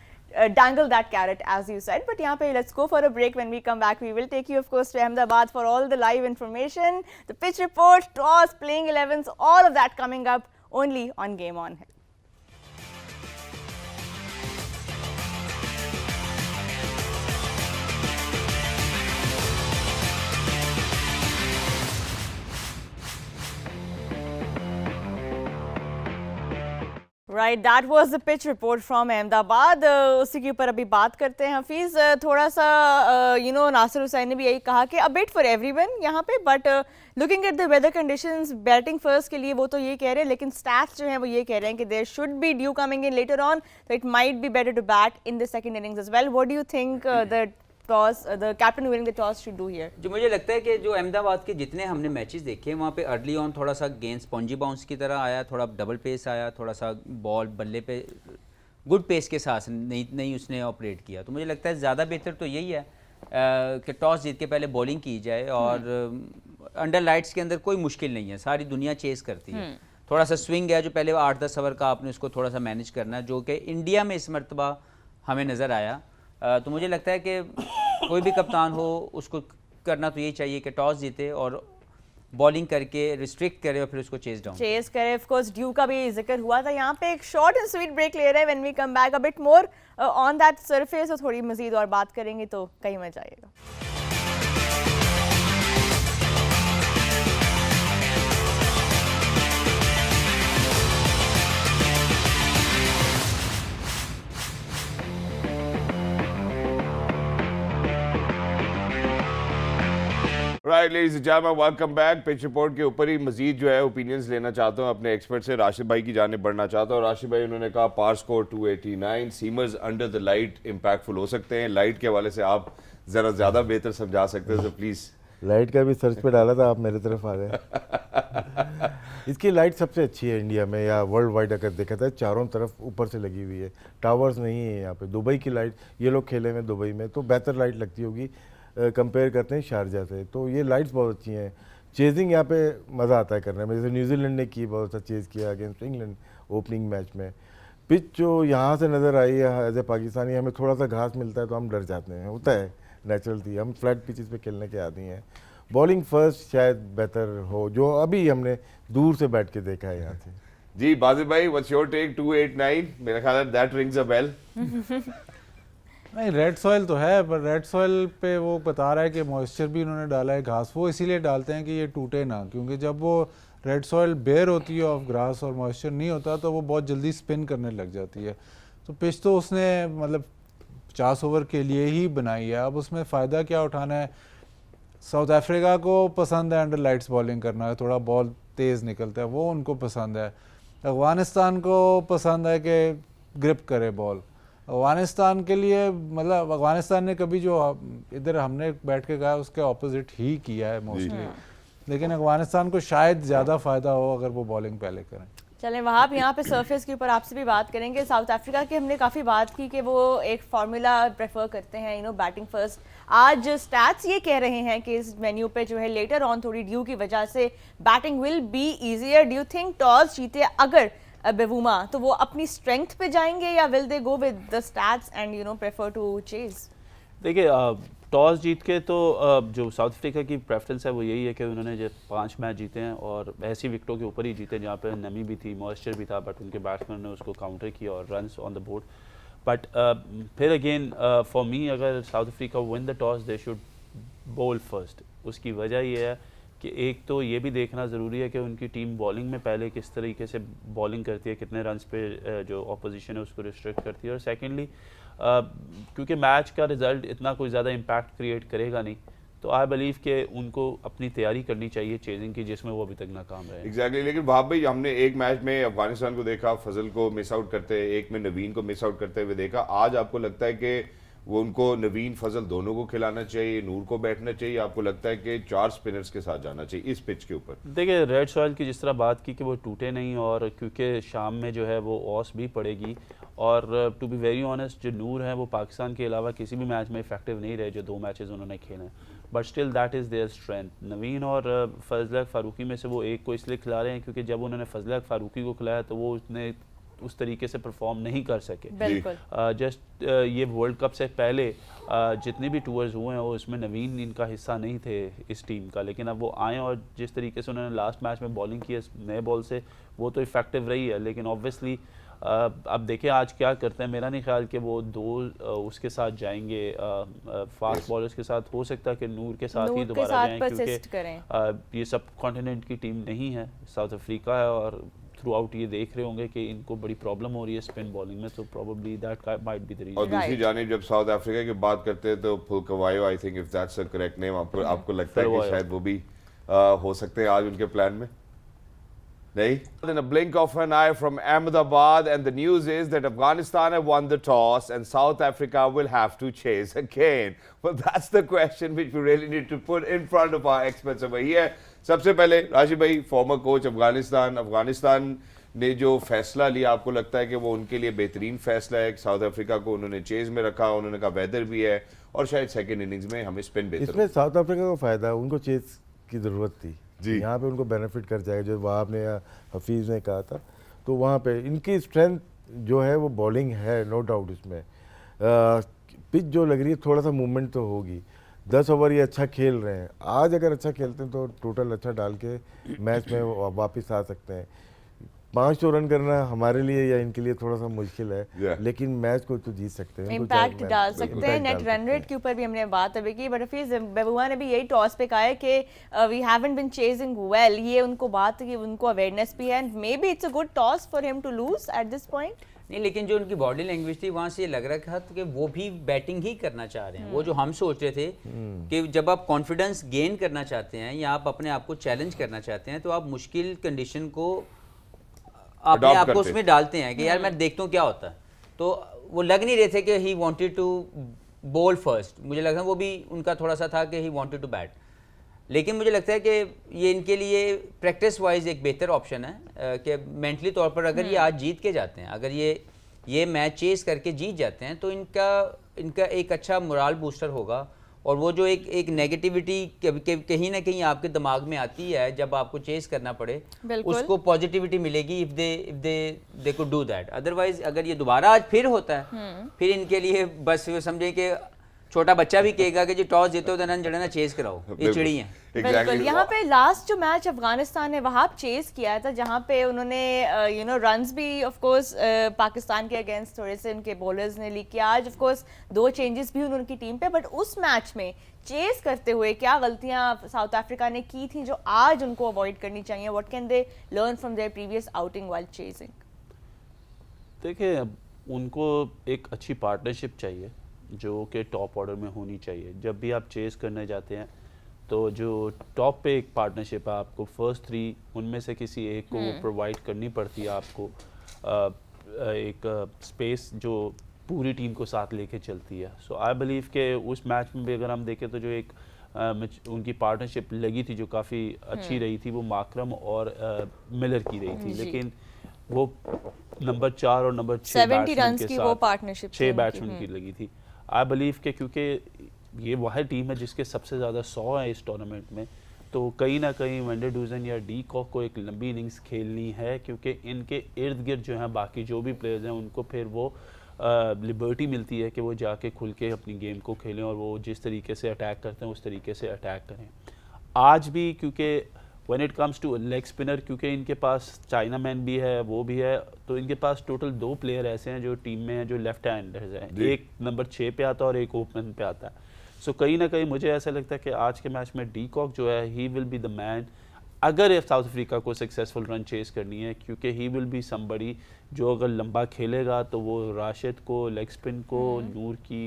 dangle that carrot, as you said. But यहाँ पे let's go for a break. When we come back, we will take you, of course, to Ahmedabad for all the live information, the pitch report, toss, playing 11s, all of that coming up only on Game On. Right, that was the pitch report from Ahmedabad. उसी के ऊपर अभी बात करते हैं हफीज़। थोड़ा सा नासिर हुसैन ने भी यही कहा कि अ बिट फॉर एवरीवन यहाँ पे, but looking at the weather conditions, batting first के लिए वो तो ये कह रहे हैं, लेकिन स्टैट्स जो हैं वो ये कह रहे हैं कि there should be dew coming in later on, तो it might be better to bat in the second innings as well. What do you think the toss, the captain winning the toss should do here? जो मुझे लगता है कि जो अहमदाबाद के जितने हमने मैचेस देखे वहाँ पे अर्ली ऑन थोड़ा सा गेंद स्पॉन्जी बाउंस की तरह आया, थोड़ा डबल पेस आया, थोड़ा सा बॉल बल्ले पे गुड पेस के साथ नहीं उसने ऑपरेट किया। तो मुझे लगता है ज़्यादा बेहतर तो यही है कि टॉस जीत के पहले बॉलिंग की जाए, और अंडर लाइट्स के अंदर कोई मुश्किल नहीं है, सारी दुनिया चेस करती है। थोड़ा सा स्विंग है जो पहले 8-10 ओवर का आपने उसको थोड़ा सा मैनेज करना है, जो कि इंडिया में इस मरतबा हमें नज़र आया। तो मुझे लगता है कि कोई भी कप्तान हो उसको करना तो यही चाहिए कि टॉस जीते और बॉलिंग करके रिस्ट्रिक्ट करे और फिर उसको चेस करे। ऑफ कोर्स ड्यू का भी जिक्र हुआ था। यहाँ पे एक शॉर्ट एंड स्वीट ब्रेक ले रहे हैं। When we come back a bit more on that surface, और थोड़ी मजीद और बात करेंगे तो कहीं मजा आएगा। Right ladies and gentleman, welcome back. Pitch report के ऊपर ही मजीद जो है ओपिनियंस लेना चाहता हूँ अपने एक्सपर्ट से। राशिद भाई की जानिब बढ़ना चाहता हूँ। राशिद भाई, उन्होंने कहा par score 289, seamers under the light impactful हो सकते हैं। लाइट के हवाले से आप ज़रा ज़्यादा बेहतर समझा सकते हैं, तो प्लीज़। लाइट का भी सर्च पे डाला था, आप मेरे तरफ आ गए। इसकी लाइट सबसे अच्छी है इंडिया में या वर्ल्ड वाइड अगर देखा था, चारों तरफ ऊपर से लगी हुई है, टावर्स नहीं है यहाँ पे। दुबई की लाइट, ये लोग खेले में दुबई में, तो बेहतर लाइट लगती होगी कंपेयर करते हैं शारजा से। तो ये लाइट्स बहुत अच्छी हैं। चेजिंग यहाँ पे मज़ा आता है करने में, जैसे न्यूजीलैंड ने की, बहुत अच्छा चेज़ किया अगेंस्ट इंग्लैंड ओपनिंग मैच में। पिच जो यहाँ से नज़र आई है, एज ए पाकिस्तानी हमें थोड़ा सा घास मिलता है तो हम डर जाते हैं, होता है नेचुरल थी, हम फ्लैट पिचेस पे खेलने के आदी हैं। बॉलिंग फर्स्ट शायद बेहतर हो, जो अभी हमने दूर से बैठ के देखा है यहाँ से। जी बाजिल भाई, व्हाट्स योर टेक? 289, मेरा ख्याल है दैट रिंग्स अ बेल। नहीं, रेड सॉइल तो है, पर रेड सॉइल पे वो बता रहा है कि मॉइस्चर भी उन्होंने डाला है, घास वो इसीलिए डालते हैं कि ये टूटे ना, क्योंकि जब वो रेड सॉइल बेयर होती है ऑफ ग्रास और मॉइस्चर नहीं होता तो वो बहुत जल्दी स्पिन करने लग जाती है। तो पिच तो उसने मतलब 50 ओवर के लिए ही बनाई है। अब उसमें फ़ायदा क्या उठाना है? साउथ अफ्रीका को पसंद है अंडर लाइट्स बॉलिंग करना, थोड़ा बॉल तेज़ निकलता है, वो उनको पसंद है। अफगानिस्तान को पसंद है कि ग्रिप करे बॉल। अफगानिस्तान के लिए मतलब अफगानिस्तान ने कभी जो इधर हमने बैठ के कहा उसके ऑपोजिट ही किया है मोस्टली, लेकिन अफगानिस्तान को शायद ज़्यादा फ़ायदा हो अगर वो बॉलिंग पहले करें। चलें वहाँ यहाँ पे सरफेस के ऊपर आपसे भी बात करेंगे। साउथ अफ्रीका की हमने काफ़ी बात की कि वो एक फार्मूला प्रेफर करते हैं, यू नो, बैटिंग फर्स्ट। आज स्टैट्स ये कह रहे हैं कि इस मेन्यू पे जो है लेटर ऑन थोड़ी ड्यू की वजह से batting will be easier. Do you think toss जीते अगर बेवुमा तो वो अपनी स्ट्रेंथ पे जाएंगे या will they go with the stats and you know prefer to chase? देखिए टॉस जीत के तो जो साउथ अफ्रीका की प्रेफरेंस है वो यही है कि उन्होंने जो 5 मैच जीते हैं और ऐसी विकेटों के ऊपर ही जीते जहाँ पे नमी भी थी, मॉइस्चर भी था, बट उनके बैट्समैन ने उसको काउंटर किया और runs on the board. But फिर अगेन फॉर मी अगर south Africa win the toss they should ball first. उसकी वजह ये है कि एक तो ये भी देखना ज़रूरी है कि उनकी टीम बॉलिंग में पहले किस तरीके से बॉलिंग करती है, कितने रन्स पे जो ऑपोजिशन है उसको रिस्ट्रिक्ट करती है, और सेकेंडली क्योंकि मैच का रिज़ल्ट इतना कोई ज़्यादा इम्पैक्ट क्रिएट करेगा नहीं, तो आई बिलीव कि उनको अपनी तैयारी करनी चाहिए चेजिंग की, जिसमें वो अभी तक नाकाम रहे। एग्जैक्टली लेकिन वहां भाई हमने एक मैच में अफगानिस्तान को देखा, फजल को मिस आउट करते, एक में नवीन को मिस आउट करते हुए देखा। आज आपको लगता है कि वो उनको नवीन फजल दोनों को खिलाना चाहिए, नूर को बैठना चाहिए? आपको लगता है कि 4 स्पिनर्स के साथ जाना चाहिए इस पिच के ऊपर? देखिए रेड सॉइल की जिस तरह बात की कि वो टूटे नहीं, और क्योंकि शाम में जो है वो ऑस भी पड़ेगी, और टू बी वेरी ऑनेस्ट जो नूर है वो पाकिस्तान के अलावा किसी भी मैच में इफेक्टिव नहीं रहे जो 2 मैचेस उन्होंने खेले हैं, but still that is their strength. Naveen और फजल फारूकी में से वो एक को इसलिए खिला रहे हैं क्योंकि जब उन्होंने फजल फारूकी को खिलाया तो वो उसने उस तरीके से परफॉर्म नहीं कर सके। बिल्कुल। जस्ट ये वर्ल्ड कप से पहले जितने भी टूर्स हुए हैं वो उसमें नवीन इनका हिस्सा नहीं थे इस टीम का, लेकिन अब वो आए और जिस तरीके से उन्होंने लास्ट मैच में बॉलिंग की है नए बॉल से, वो तो इफेक्टिव रही है। लेकिन ऑब्वियसली अब देखें आज क्या करते हैं। मेरा नहीं ख्याल कि वो 2 उसके साथ जाएंगे फास्ट बॉलर्स के साथ। हो सकता है कि नूर के साथ ही दोबारा जाएं क्योंकि ये सब कॉन्टिनेंट की टीम नहीं है, साउथ अफ्रीका है, और थ्रू आउट ये देख रहे होंगे कि इनको बड़ी प्रॉब्लम हो रही है स्पिन बॉलिंग में, तो probably that might be the reason. और दूसरी जानिब जब साउथ अफ्रीका की बात करते हैं तो Phehlukwayo, I think if that's a correct name, आपको लगता है कि शायद वो भी हो सकते हैं आज उनके प्लान में? नहीं? In a blink of an eye from Ahmedabad, and the news is that Afghanistan have won the toss and South Africa will have to chase again. Well, that's the question which we really need to put in front of our experts over here. सबसे पहले राशिद भाई, farmer coach Afghanistan ने जो फैसला लिया, आपको लगता है कि वो उनके लिए बेहतरीन फैसला है? साउथ अफ्रीका को उन्होंने चेज में रखा, उन्होंने कहा वेदर भी है और शायद सेकंड इनिंग्स में हमें स्पिन बेहतर। इसमें साउथ अफ्रीका को फायदा, उनको चेज की ज़रूरत थी जी, यहाँ पे उनको बेनिफिट कर जाएगा। जो वहाब ने या हफीज़ ने कहा था, तो वहाँ पे इनकी स्ट्रेंथ जो है वो बॉलिंग है, नो डाउट। इसमें पिच जो लग रही है थोड़ा सा मूवमेंट तो होगी। 10 ओवर ये अच्छा खेल रहे हैं, आज अगर अच्छा खेलते हैं तो टोटल अच्छा डाल के मैच में वापस आ सकते हैं। 500 रन करना हमारे लिए या इनके लिए थोड़ा सा मुश्किल है, लेकिन मैच को तो जीत सकते हैं, इम्पैक्ट डाल सकते हैं। नेट रन रेट के ऊपर भी हमने बात अभी की, बट हफीज बेबुआ ने भी यही टॉस पे कहा है कि we haven't been chasing well. ये उनको बात की, उनको अवेयरनेस भी है, maybe it's a good toss for him to lose at this point. नहीं, लेकिन जो उनकी बॉडी लैंग्वेज थी वहाँ से ये लग रहा था कि वो भी बैटिंग ही करना चाह रहे हैं। वो जो हम सोच रहे थे कि जब आप कॉन्फिडेंस गेन करना चाहते हैं या आप अपने आप को चैलेंज करना चाहते हैं तो आप मुश्किल कंडीशन को अपने आप को उसमें डालते हैं कि यार मैं देखता हूँ क्या होता है। तो वो लग नहीं रहे थे कि he wanted to bowl first, मुझे लगा वो भी उनका थोड़ा सा था कि ही वांटेड टू बैट। लेकिन मुझे लगता है कि ये इनके लिए प्रैक्टिस वाइज एक बेहतर ऑप्शन है कि मेंटली तौर पर अगर ये आज जीत के जाते हैं, अगर ये मैच चेस करके जीत जाते हैं तो इनका एक अच्छा मोरल बूस्टर होगा। और वो जो एक नेगेटिविटी कहीं ना कहीं आपके दिमाग में आती है जब आपको चेस करना पड़े, उसको पॉजिटिविटी मिलेगी if they could do that. Otherwise अगर ये दोबारा आज फिर होता है, फिर इनके लिए बस समझे कि छोटा बच्चा भी कहेगा कि जी टॉस जीतो तो रन जड़ना चेस कराओ, ये चिड़ी है। बिल्कुल। यहाँ पे लास्ट जो मैच अफगानिस्तान ने वहाँ चेस किया था, जहाँ पे उन्होंने यू नो रन्स भी ऑफ कोर्स पाकिस्तान के अगेंस्ट थोड़े से उनके बॉलर्स ने लीक किया। आज ऑफ कोर्स 2 चेंजेस भी उनकी टीम पे, बट उस मैच में चेस करते हुए क्या गलतियाँ साउथ अफ्रीका ने की थी जो आज उनको अवॉइड करनी चाहिए? What can they learn from there previous outing while chasing? देखिए उनको एक अच्छी पार्टनरशिप चाहिए जो कि टॉप ऑर्डर में होनी चाहिए। जब भी आप चेस करने जाते हैं तो जो टॉप पे एक पार्टनरशिप है, आपको फर्स्ट 3 उनमें से किसी एक को प्रोवाइड करनी पड़ती है आपको एक स्पेस जो पूरी टीम को साथ लेके चलती है। सो आई बिलीव के उस मैच में भी अगर हम देखें तो जो एक उनकी पार्टनरशिप लगी थी जो काफ़ी अच्छी रही थी, वो माकरम और मिलर की रही थी, लेकिन वो नंबर 4 और नंबर 6 बैट्समैन के साथ 6 बैट्समैन की लगी थी। आई बिलीव के क्योंकि ये वह टीम है जिसके सबसे ज़्यादा 100 है इस टूर्नामेंट में, तो कहीं ना कहीं वेंडर डूजन या डी कॉक को एक लंबी इनिंग्स खेलनी है, क्योंकि इनके इर्द गिर्द जो हैं बाकी जो भी प्लेयर्स हैं उनको फिर वो लिबर्टी मिलती है कि वो जाके खुल के अपनी गेम को खेलें और वो जिस तरीके से अटैक करते हैं उस तरीके से अटैक करें। आज भी क्योंकि when it comes to leg spinner, क्योंकि इनके पास चाइना मैन भी है, वो भी है, तो इनके पास टोटल 2 प्लेयर ऐसे हैं जो टीम में हैं जो लेफ्ट हैंडर्स हैं, एक नंबर 6 पे आता है और एक ओपन पे आता है। सो कहीं ना कहीं मुझे ऐसा लगता है कि आज के मैच में डी कॉक जो है he will be the man, अगर साउथ अफ्रीका को सक्सेसफुल रन चेस करनी है, क्योंकि ही विल बी समबडी जो अगर लंबा खेलेगा तो वो राशिद को, लेग स्पिन को, नूर की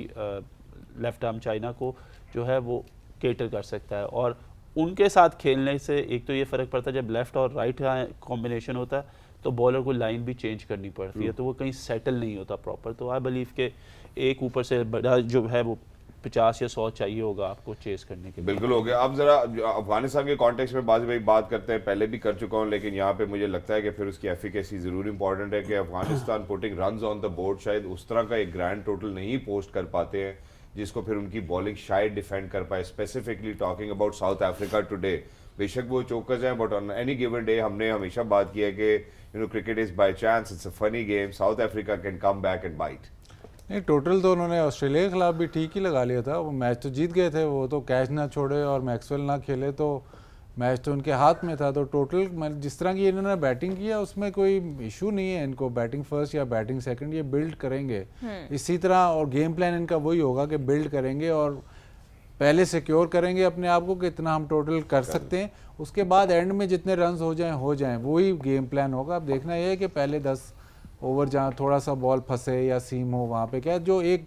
लेफ्ट आर्म चाइना को जो है वो केटर कर सकता है। और उनके साथ खेलने से एक तो ये फ़र्क पड़ता है जब लेफ़्ट और राइट कॉम्बिनेशन होता है तो बॉलर को लाइन भी चेंज करनी पड़ती है, तो वो कहीं सेटल नहीं होता प्रॉपर। तो आई बिलीव के एक ऊपर से बड़ा जो है वो 50 या 100 चाहिए होगा आपको चेस करने के लिए। बिल्कुल हो गया। अब जरा अफगानिस्तान के कॉन्टेक्स्ट में बाजी भाई बात करते हैं, पहले भी कर चुका हूं, लेकिन यहाँ पे मुझे लगता है कि फिर उसकी एफिकेसी जरूर इंपॉर्टेंट है कि Afghanistan putting runs on the board शायद उस तरह का एक ग्रैंड टोटल नहीं पोस्ट कर पाते हैं जिसको फिर उनकी बॉलिंग शायद डिफेंड कर पाए। Specifically talking about South Africa today, बेशक वो चौकस हैं but on any given day हमने हमेशा बात की है कि cricket is by chance, it's a funny game, South Africa can come back and bite. नहीं, टोटल तो उन्होंने ऑस्ट्रेलिया के खिलाफ भी ठीक ही लगा लिया था, वो मैच तो जीत गए थे, वो तो कैच ना छोड़े और मैक्सवेल ना खेले तो मैच तो उनके हाथ में था। तो टोटल जिस तरह की इन्होंने बैटिंग किया उसमें कोई इशू नहीं है इनको, बैटिंग फर्स्ट या बैटिंग सेकंड ये बिल्ड करेंगे इसी तरह, और गेम प्लान इनका वही होगा कि बिल्ड करेंगे और पहले सिक्योर करेंगे अपने आप को कि इतना हम टोटल कर सकते हैं, उसके बाद एंड में जितने रन्स हो जाएं वही गेम प्लान होगा। अब देखना यह है कि पहले 10 ओवर जहाँ थोड़ा सा बॉल फंसे या सीम हो वहाँ पे क्या, जो एक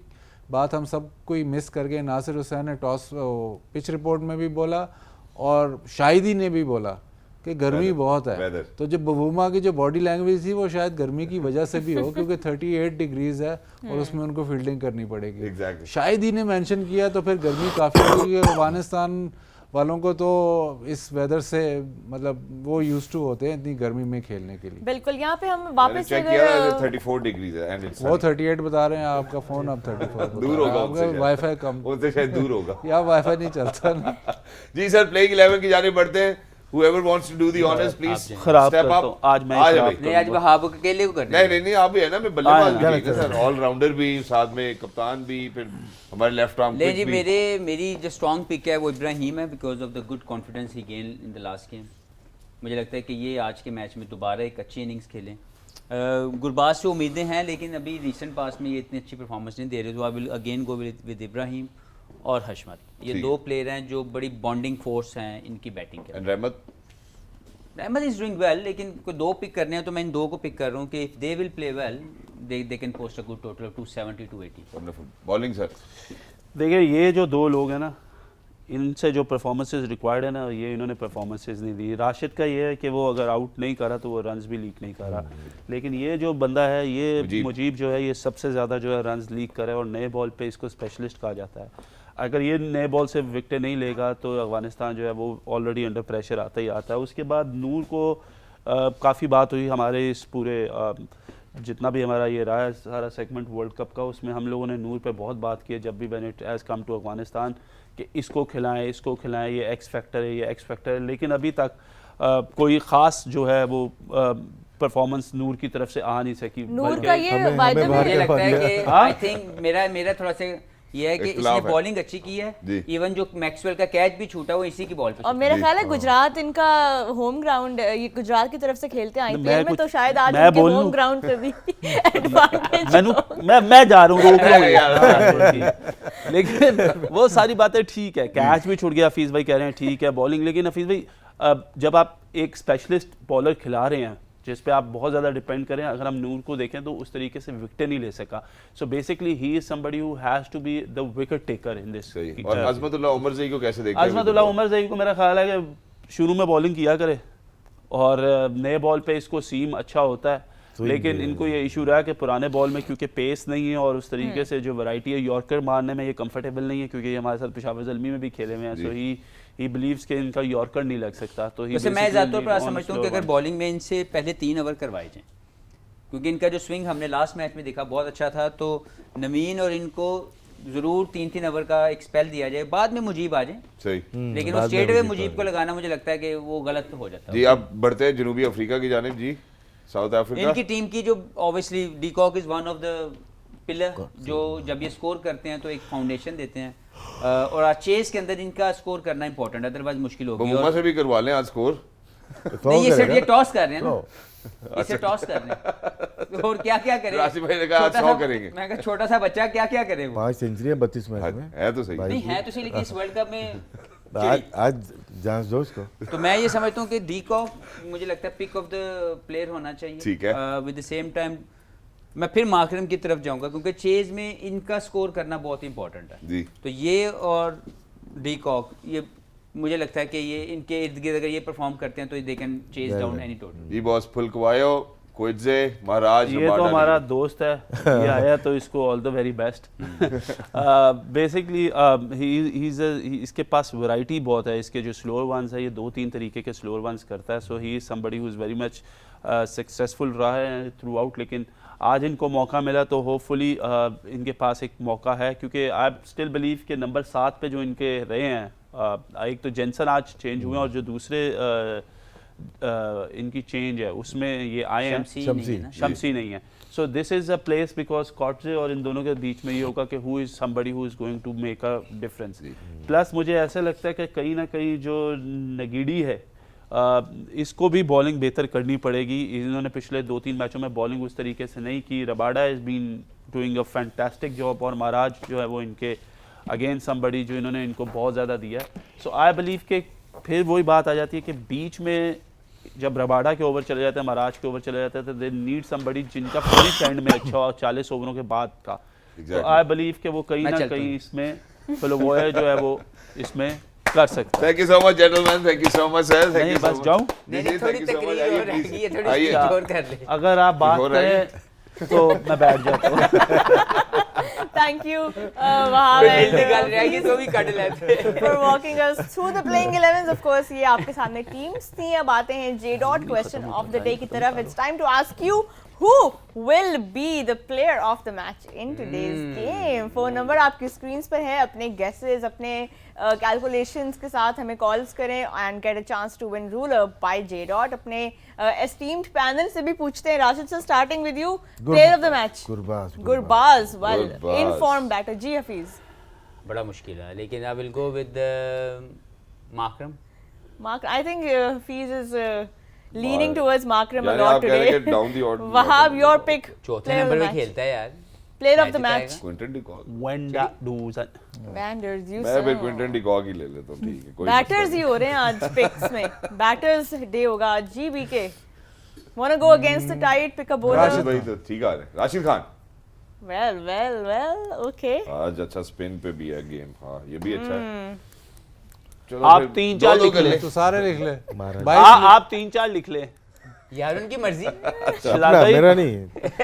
बात हम सब कोई मिस कर गए, नासिर हुसैन ने टॉस पिच रिपोर्ट में भी बोला और शाहिदी ने भी बोला कि गर्मी बहुत है, तो जब बबूमा की जो बॉडी लैंग्वेज थी वो शायद गर्मी की वजह से भी हो क्योंकि 38 डिग्रीज है और उसमें उनको फील्डिंग करनी पड़ेगी। शाहिदी ने मेंशन किया तो फिर गर्मी काफ़ी होगी। अफगानिस्तान वालों को तो इस वेदर से मतलब वो यूज्ड टू होते हैं इतनी गर्मी में खेलने के लिए। बिल्कुल, यहाँ पे हम वापस चेक किया 34 डिग्रीज है एंड इट्स वो 38 बता रहे हैं, आपका फोन अब 34 दूर होगा उनसे, वाईफाई कम उनसे शायद दूर होगा या वाईफाई नहीं चलता ना। जी सर, प्लेइंग 11 की जाने बढ़ते हैं। Whoever wants to do the honors, please खराब step करता up। हूं आज मैं नहीं, आज वहाब अकेले को करना है। नहीं आप भी है ना, मैं बल्लेबाज भी ठीक है सर, ऑलराउंडर भी साथ में, कप्तान भी, फिर हमारे लेफ्ट आर्म ले जी, मेरी जो स्ट्रॉन्ग पिक है वो इब्राहिम है because of the good confidence he gain in the last game. मुझे लगता है कि ये आज के मैच में दोबारा एक अच्छी इनिंग्स खेलें। गुरबाज से उम्मीदें हैं लेकिन अभी रिसेंट पास में ये इतनी अच्छी परफॉर्मेंस नहीं दे रहे, तो I will again go with Ibrahim और हशमत। ये 2 प्लेयर हैं जो बड़ी बॉन्डिंग फोर्स हैं इनकी बैटिंग के। रहमत इज डूइंग वेल, लेकिन कोई 2 पिक करने हैं तो मैं इन 2 को पिक कर रहा हूँ कि if they will play well they can post a good total of 270 to 80। Wonderful bowling sir. देखिए ये जो 2 लोग हैं ना, इनसे जो परफॉर्मेंसेस रिक्वायर्ड है ना, ये इन्होंने परफॉर्मेंसेस नहीं दी। राशिद का ये है कि वो अगर आउट नहीं करा तो वो रन्स भी लीक नहीं करा, लेकिन ये जो बंदा है ये मुजीब जो है ये सबसे ज़्यादा जो है रन्स लीक करे और नए बॉल पे इसको स्पेशलिस्ट कहा जाता है। अगर ये नए बॉल से विकेट नहीं लेगा तो अफगानिस्तान जो है वो ऑलरेडी अंडर प्रेशर आता ही आता है। उसके बाद नूर को काफ़ी बात हुई हमारे इस पूरे जितना भी हमारा ये रहा है सारा सेगमेंट वर्ल्ड कप का, उसमें हम लोगों ने नूर पे बहुत बात की है जब भी when it has come to Afghanistan कि इसको खिलाएं, ये एक्स फैक्टर है, लेकिन अभी तक कोई ख़ास जो है वो परफॉर्मेंस नूर की तरफ से आ नहीं सकी। नूर का ये मुझे लगता है कि आई थिंक मेरा थोड़ा सा ये है कि इसने बॉलिंग अच्छी की है, इवन जो मैक्सवेल का कैच भी छूटा वो इसी की बॉल पे। और मेरा ख्याल है गुजरात इनका होम ग्राउंड, ये गुजरात की तरफ से खेलते हैं आईपीएल में, तो शायद आज इनके होम ग्राउंड पे भी एडवांटेज। मैं जा रहा हूँ लेकिन वो सारी बातें ठीक है, कैच भी छूट गया, हफीज भाई कह रहे हैं ठीक है बॉलिंग, लेकिन हफीज भाई जब आप एक स्पेशलिस्ट बॉलर खिला रहे हैं जिस पे आप बहुत ज़्यादा डिपेंड करें। अगर हम नूर को देखें तो उस तरीके से विकेट नहीं ले सका। So basically he is somebody who has to be the wicket taker in this. सही। और अजमतुल्लाह उमर ज़ई को कैसे देखते हैं? अजमतुल्लाह उमर ज़ई को मेरा ख्याल है कि शुरू में बॉलिंग किया करे और नए बॉल पे इसको सीम अच्छा होता है, लेकिन इनको ये इशू रहा है कि पुराने बॉल में क्योंकि पेस नहीं है और उस तरीके से जो वैरायटी है यॉर्कर मारने में ये कंफर्टेबल नहीं है, क्योंकि ये हमारे साथ पेशावर ज़ल्मी में भी खेले हुए हैं। सो ही बिलीव्स कि इनका यॉर्कर नहीं लग सकता। तो वैसे मैं ज़्यादातर पर समझता हूँ कि अगर बॉलिंग में इनसे पहले 3 ओवर करवाए जाएँ, क्योंकि इनका जो स्विंग हमने लास्ट मैच में देखा बहुत अच्छा था, तो नवीन और इनको ज़रूर 3-3 ओवर का एक स्पेल दिया जाए, बाद में मुजीब आ जाए। सही। लेकिन वो स्ट्रेट वे मुजीब को लगाना मुझे लगता है कि वो गलत हो जाता है। जी आप बढ़ते हैं जनूबी अफ्रीका की जानिब। जी साउथ अफ्रीका इनकी टीम की जो obviously de Kock is one of the pillar, जो जब ये स्कोर करते हैं तो एक फाउंडेशन देते हैं, और चेस के अंदर इनका स्कोर करना इंपॉर्टेंट है, अदरवाइज मुश्किल होगी। बमुमा से भी करवा लें आज स्कोर। नहीं, ये सिर्फ ये टॉस कर रहे हैं ना, इसे टॉस कर रहे हैं, और क्या क्या करें। राशिद भाई ने कहा आज 100 करेंगे। मैं कहा छोटा सा बच्चा क्या क्या करे वो। 5 सेंचुरी 32 मैच में है तो सही। नहीं है तो सही, लेकिन इस वर्ल्ड कप में आज जांच दो इसको। तो मैं ये समझता हूँ कि डी कॉक मुझे लगता है पिक ऑफ द प्लेयर होना चाहिए। ठीक है। विद द सेम टाइम मैं फिर मार्करम की तरफ जाऊंगा, क्योंकि चेज में इनका स्कोर करना बहुत इंपॉर्टेंट है जी। तो ये और डी कॉक, ये मुझे लगता है कि ये इनके इर्द गिर्द अगर ये परफॉर्म करते हैं तो they can chase down any total. जी बॉस फुलकवायो क्विज़े महाराज ये तो हमारा दोस्त है, ये आया तो इसको all the very best. Basically इसके पास वैरायटी बहुत है, इसके जो स्लोअर वंस है ये 2-3 तरीके के स्लोअर वंस करता है। So he is somebody who is very much successful रहा है थ्रू आउट, लेकिन आज इनको मौका मिला तो होपफुली इनके पास एक मौका है, क्योंकि आई स्टिल बिलीव कि नंबर 7 पे जो इनके रहे हैं, एक तो जेंसन आज चेंज हुए और जो दूसरे इनकी चेंज है उसमें ये आए हैं, शमसी नहीं है। So this is a place because Coetzee और इन दोनों के बीच में ये होगा कि who is somebody who is going to make a difference. Plus मुझे ऐसा लगता है कि कहीं ना कहीं जो नगीडी है इसको भी बॉलिंग बेहतर करनी पड़ेगी। इन्होंने पिछले 2-3 मैचों में बॉलिंग उस तरीके से नहीं की। Rabada is been doing a fantastic job और महाराज जो है वो इनके अगेन समबडी जो इन्होंने इनको बहुत ज़्यादा दिया है। सो आई बिलीव कि फिर वही बात आ जाती है कि बीच में जब रबाडा के ओवर चले जाते हैं, महाराज के ओवर चले जाते हैं, तो दे नीड समबडी जिनका फिनिश एंड में अच्छा और 40 ओवरों के बाद का। तो आई बिलीव कि वो कहीं ना कहीं इसमें फिलोवोया जो है वो इसमें कर सकते हैं। Thank you so much gentleman, thank you so much sir. Thank you बस जाऊं, आइए अगर आप बात करें तो मैं बैठ जाता हूँ। Thank you, Wahab, तो भी कट लेते for walking us through the playing 11s. Of course, ये आपके सामने teams थी। अब आते हैं J Dot question of the day की तरफ। It's time to ask you who will be the player of the match in today's game. Phone number आपकी स्क्रीन्स पर है, अपने guesses, अपने कैलकुलेशंस के साथ हमें कॉल्स करें and get a chance to win ruler by J Dot. अपने esteemed panel से भी पूछते हैं। Rashid sir, starting with you, player of the match. Gurbaz, well, informed batter. जी हफीज। बड़ा मुश्किल है, लेकिन I will go with माकरम। I think Hafiz is leaning towards Makram a lot today. Wahab, your pick. चौथे number पे खेलता है यार। Player of the match. Quinton de Kock. Wenda Duzan. Banders, you मैं भी क्विंटन डी कॉक ही ले लेता हूँ, ठीक है। कोई Batters ही हो रहे हैं आज picks में। Batters day होगा आज। GBK. Wanna go against the tide, pick a bowler? Rashid भाई तो ठीक आ रहे हैं। राशिद खान। Well, okay. आज अच्छा स्पिन पे भी है गेम। हाँ ये भी अच्छा है। चलो आप फिर 3-4 लिख ले। तो सारे लिख ले। आप 3-4 लिख ले। यार उनकी मर्जी। अपना मेरा नहीं,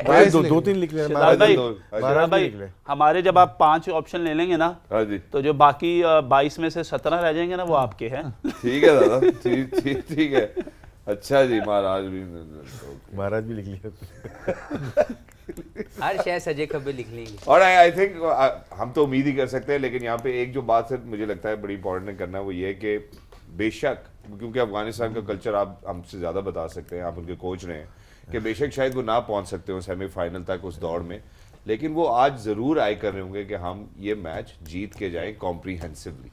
भाई 2-3 लिख ले। शिलाल भाई हमारे जब आप 5 ऑप्शन ले लेंगे ना, हाँ जी, तो जो बाकी 22 में से 17 रह जाएंगे ना वो आपके हैं। ठीक है दादा, ठीक है। अच्छा जी, महाराज भी लिख लिया। हर शायद सजे खबे लिख लेंगे। और आई थिंक हम तो उम्मीद ही कर सकते हैं, लेकिन यहाँ पे एक जो बात है मुझे लगता है बड़ी इंपॉर्टेंट करना है, वो ये है कि बेशक, क्योंकि अफगानिस्तान का कल्चर आप हमसे ज़्यादा बता सकते हैं, आप उनके कोच रहे हैं, कि बेशक शायद वो ना पहुँच सकते हो सेमीफाइनल तक उस दौड़ में, लेकिन वो आज ज़रूर आए कर रहे होंगे कि हम ये मैच जीत के जाएँ कॉम्प्रीहेंसिवली।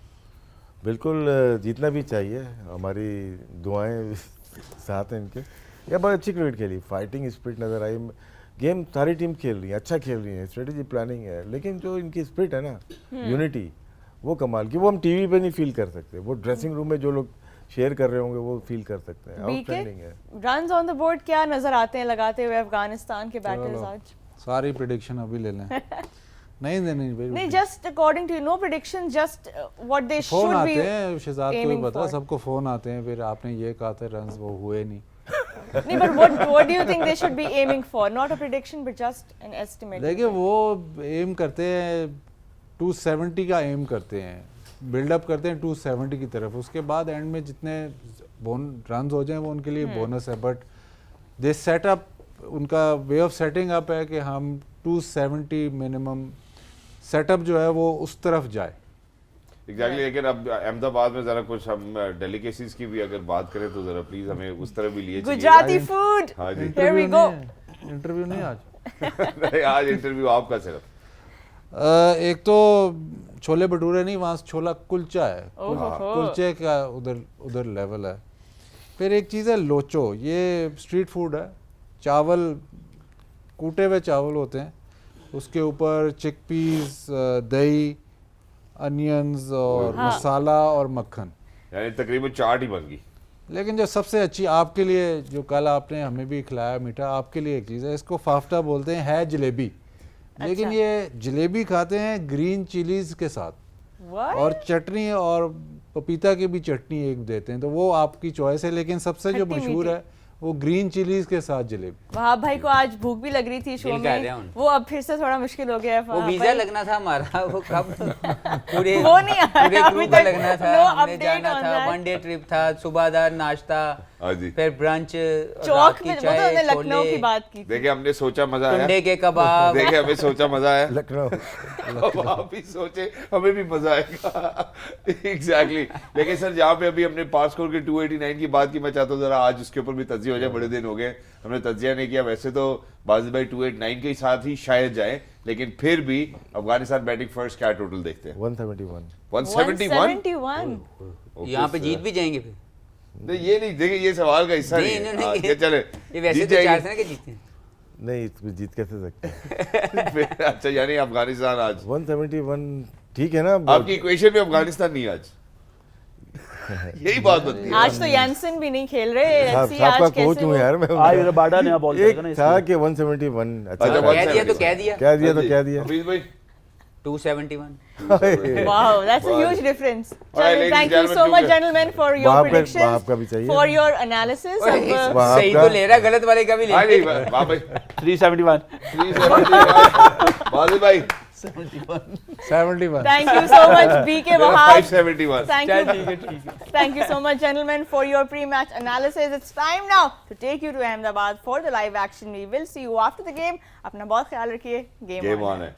बिल्कुल जीतना भी चाहिए, हमारी दुआएं साथ हैं इनके। यह बहुत अच्छी क्रिकेट खेली, फाइटिंग स्पिरिट नज़र आई। गेम सारी टीम खेल रही है, अच्छा खेल रही है, स्ट्रेटेजी प्लानिंग है, लेकिन जो इनकी स्पिरिट है ना, यूनिटी, वो कमाल की, वो हम टीवी पे नहीं फील कर सकते। वो ड्रेसिंग रूम में जो लोग शेयर कर रहे होंगे वो फील कर सकते हैं। बीके आउटस्टैंडिंग है। रन्स ऑन द बोर्ड क्या नजर आते हैं लगाते हुए अफगानिस्तान के बैटर्स चलो, आज? सारी प्रिडिक्शन अभी ले लें। नहीं देनी भाई, नहीं, just according to no prediction, just what they phone should be. आते हैं शहजाद को भी aiming पता, for. सबको फोन आते हैं, फिर आपने ये कहा था रन्स, वो हुए नहीं। नहीं, but what do you think they should be aiming for? Not a prediction, but just an estimate. देखिए वो एम करते हैं 270 का एम करते हैं, बिल्डअप करते हैं 270 की तरफ, उसके बाद एंड में जितने रन्स हो जाएं वो उनके लिए बोनस है, बट दे सेट अप, उनका वे ऑफ सेटिंग अप है कि हम 270 मिनिमम सेटअप जो है वो उस तरफ जाए। एग्जैक्टली। लेकिन अब अहमदाबाद में जरा कुछ हम डेलिकेसीज की भी अगर बात करें तो जरा प्लीज हमें उस तरफ भी लिए चलिए। Gujarati food. हाँ जी। Here we go. इंटरव्यू नहीं आज। नहीं, आज इंटरव्यू आपका सिर्फ। एक तो छोले भटूरे नहीं, वहाँ छोला कुलचा है, ओहो। कुलचे का उधर लेवल है। फिर एक चीज़ है लोचो, ये स्ट्रीट फूड है, चावल कूटे हुए चावल होते हैं, उसके ऊपर चिकपीस, दही, अनियंस और मसाला और मक्खन, यानी तकरीबन चाट ही बन गई। लेकिन जो सबसे अच्छी आपके लिए, जो कल आपने हमें भी खिलाया मीठा, आपके लिए एक चीज़ है, इसको फाफ्ता बोलते हैं, है जलेबी। लेकिन ये जलेबी खाते हैं ग्रीन चिलीज के साथ, What? और चटनी और पपीता की भी चटनी एक देते हैं, तो वो आपकी चॉइस है, लेकिन सबसे जो खट्टी मशहूर मीठी। है वो ग्रीन चिलीज के साथ जलेबी। वहाब भाई को आज भूख भी लग रही थी शो दिल कर रहे हैं में, उन। वो अब फिर से थोड़ा मुश्किल हो गया है। वो वहाब वीजा भाई। लगना था हमारा, वो कब पूरे वो नहीं आ रहा पूरे अभी क्रू का तक। लगना था, No हमने update जाना on था, that. 1 डे ट्रिप था, सुबहदार नाश्ता, हाँ जी। फिर ब्रंच, चौक में, वो तो हमने लखनऊ की बात की थी। देखिए हमने सोचा मजा आया, टुंडे के कबाब। देखिए हमें सोचा मजा आया, लखनऊ अब आप भी सोचे हमें भी मजा आएगा। एग्जैक्टली। लेकिन सर जहाँ पे अभी हमने पास स्कोर के 289 की बात की, मैं चाहता हूँ जरा आज उसके ऊपर भी तज्जिया हो जाए, बड़े दिन हो गए हमने तज्जिया नहीं किया। वैसे तो बाजिद भाई 289 के साथ ही शायद जाए, लेकिन फिर भी अफगानिस्तान बैटिंग फर्स्ट क्या टोटल देखते हैं? 171। 171। 171। यहाँ पे जीत भी जाएंगे फिर। नहीं ये नहीं, देखिए ये सवाल का हिस्सा नहीं नहीं, है। नहीं, हाँ, नहीं, ये चले ये वैसे जीत तो 4 जाएगी। थे ना कि जीते हैं। नहीं इसमें जीत कैसे सकते हैं? फिर अच्छा यानी अफगानिस्तान आज 171 ठीक है ना। आपकी इक्वेशन में अफगानिस्तान नहीं आज, यही बात बनती है। आज तो यानसन भी नहीं खेल रहे। Let's साहब see साहब का आज कैसे कोच हूँ वो- यार मैं। आज मेरा बाडा नया बॉल करेगा ना एक था इसलिए। कि 171 अच्छा अच्छा, था। कह दिया तो कह दिया। क्या दिया तो क्या दिया। हफीज भाई 271। Wow, that's a huge difference. All right, ladies Thank and you so gentlemen, much, gentlemen, for your वहाँ का predictions, भी चाहिए। for your analysis. ओए, अब, वहाँ सही का- तो ले रहा, गलत वाले का भी ले हाँ रहा। नहीं वाह भाई 371। 371 बाजिद भाई 71। Thank you so much, BK मेरा Wahab. 571। Thank you. Thank you so much, gentlemen, for your pre-match analysis. It's time now to take you to Ahmedabad for the live action. We will see you after the game. अपना बहुत ख्याल रखिए. Game game on. On है।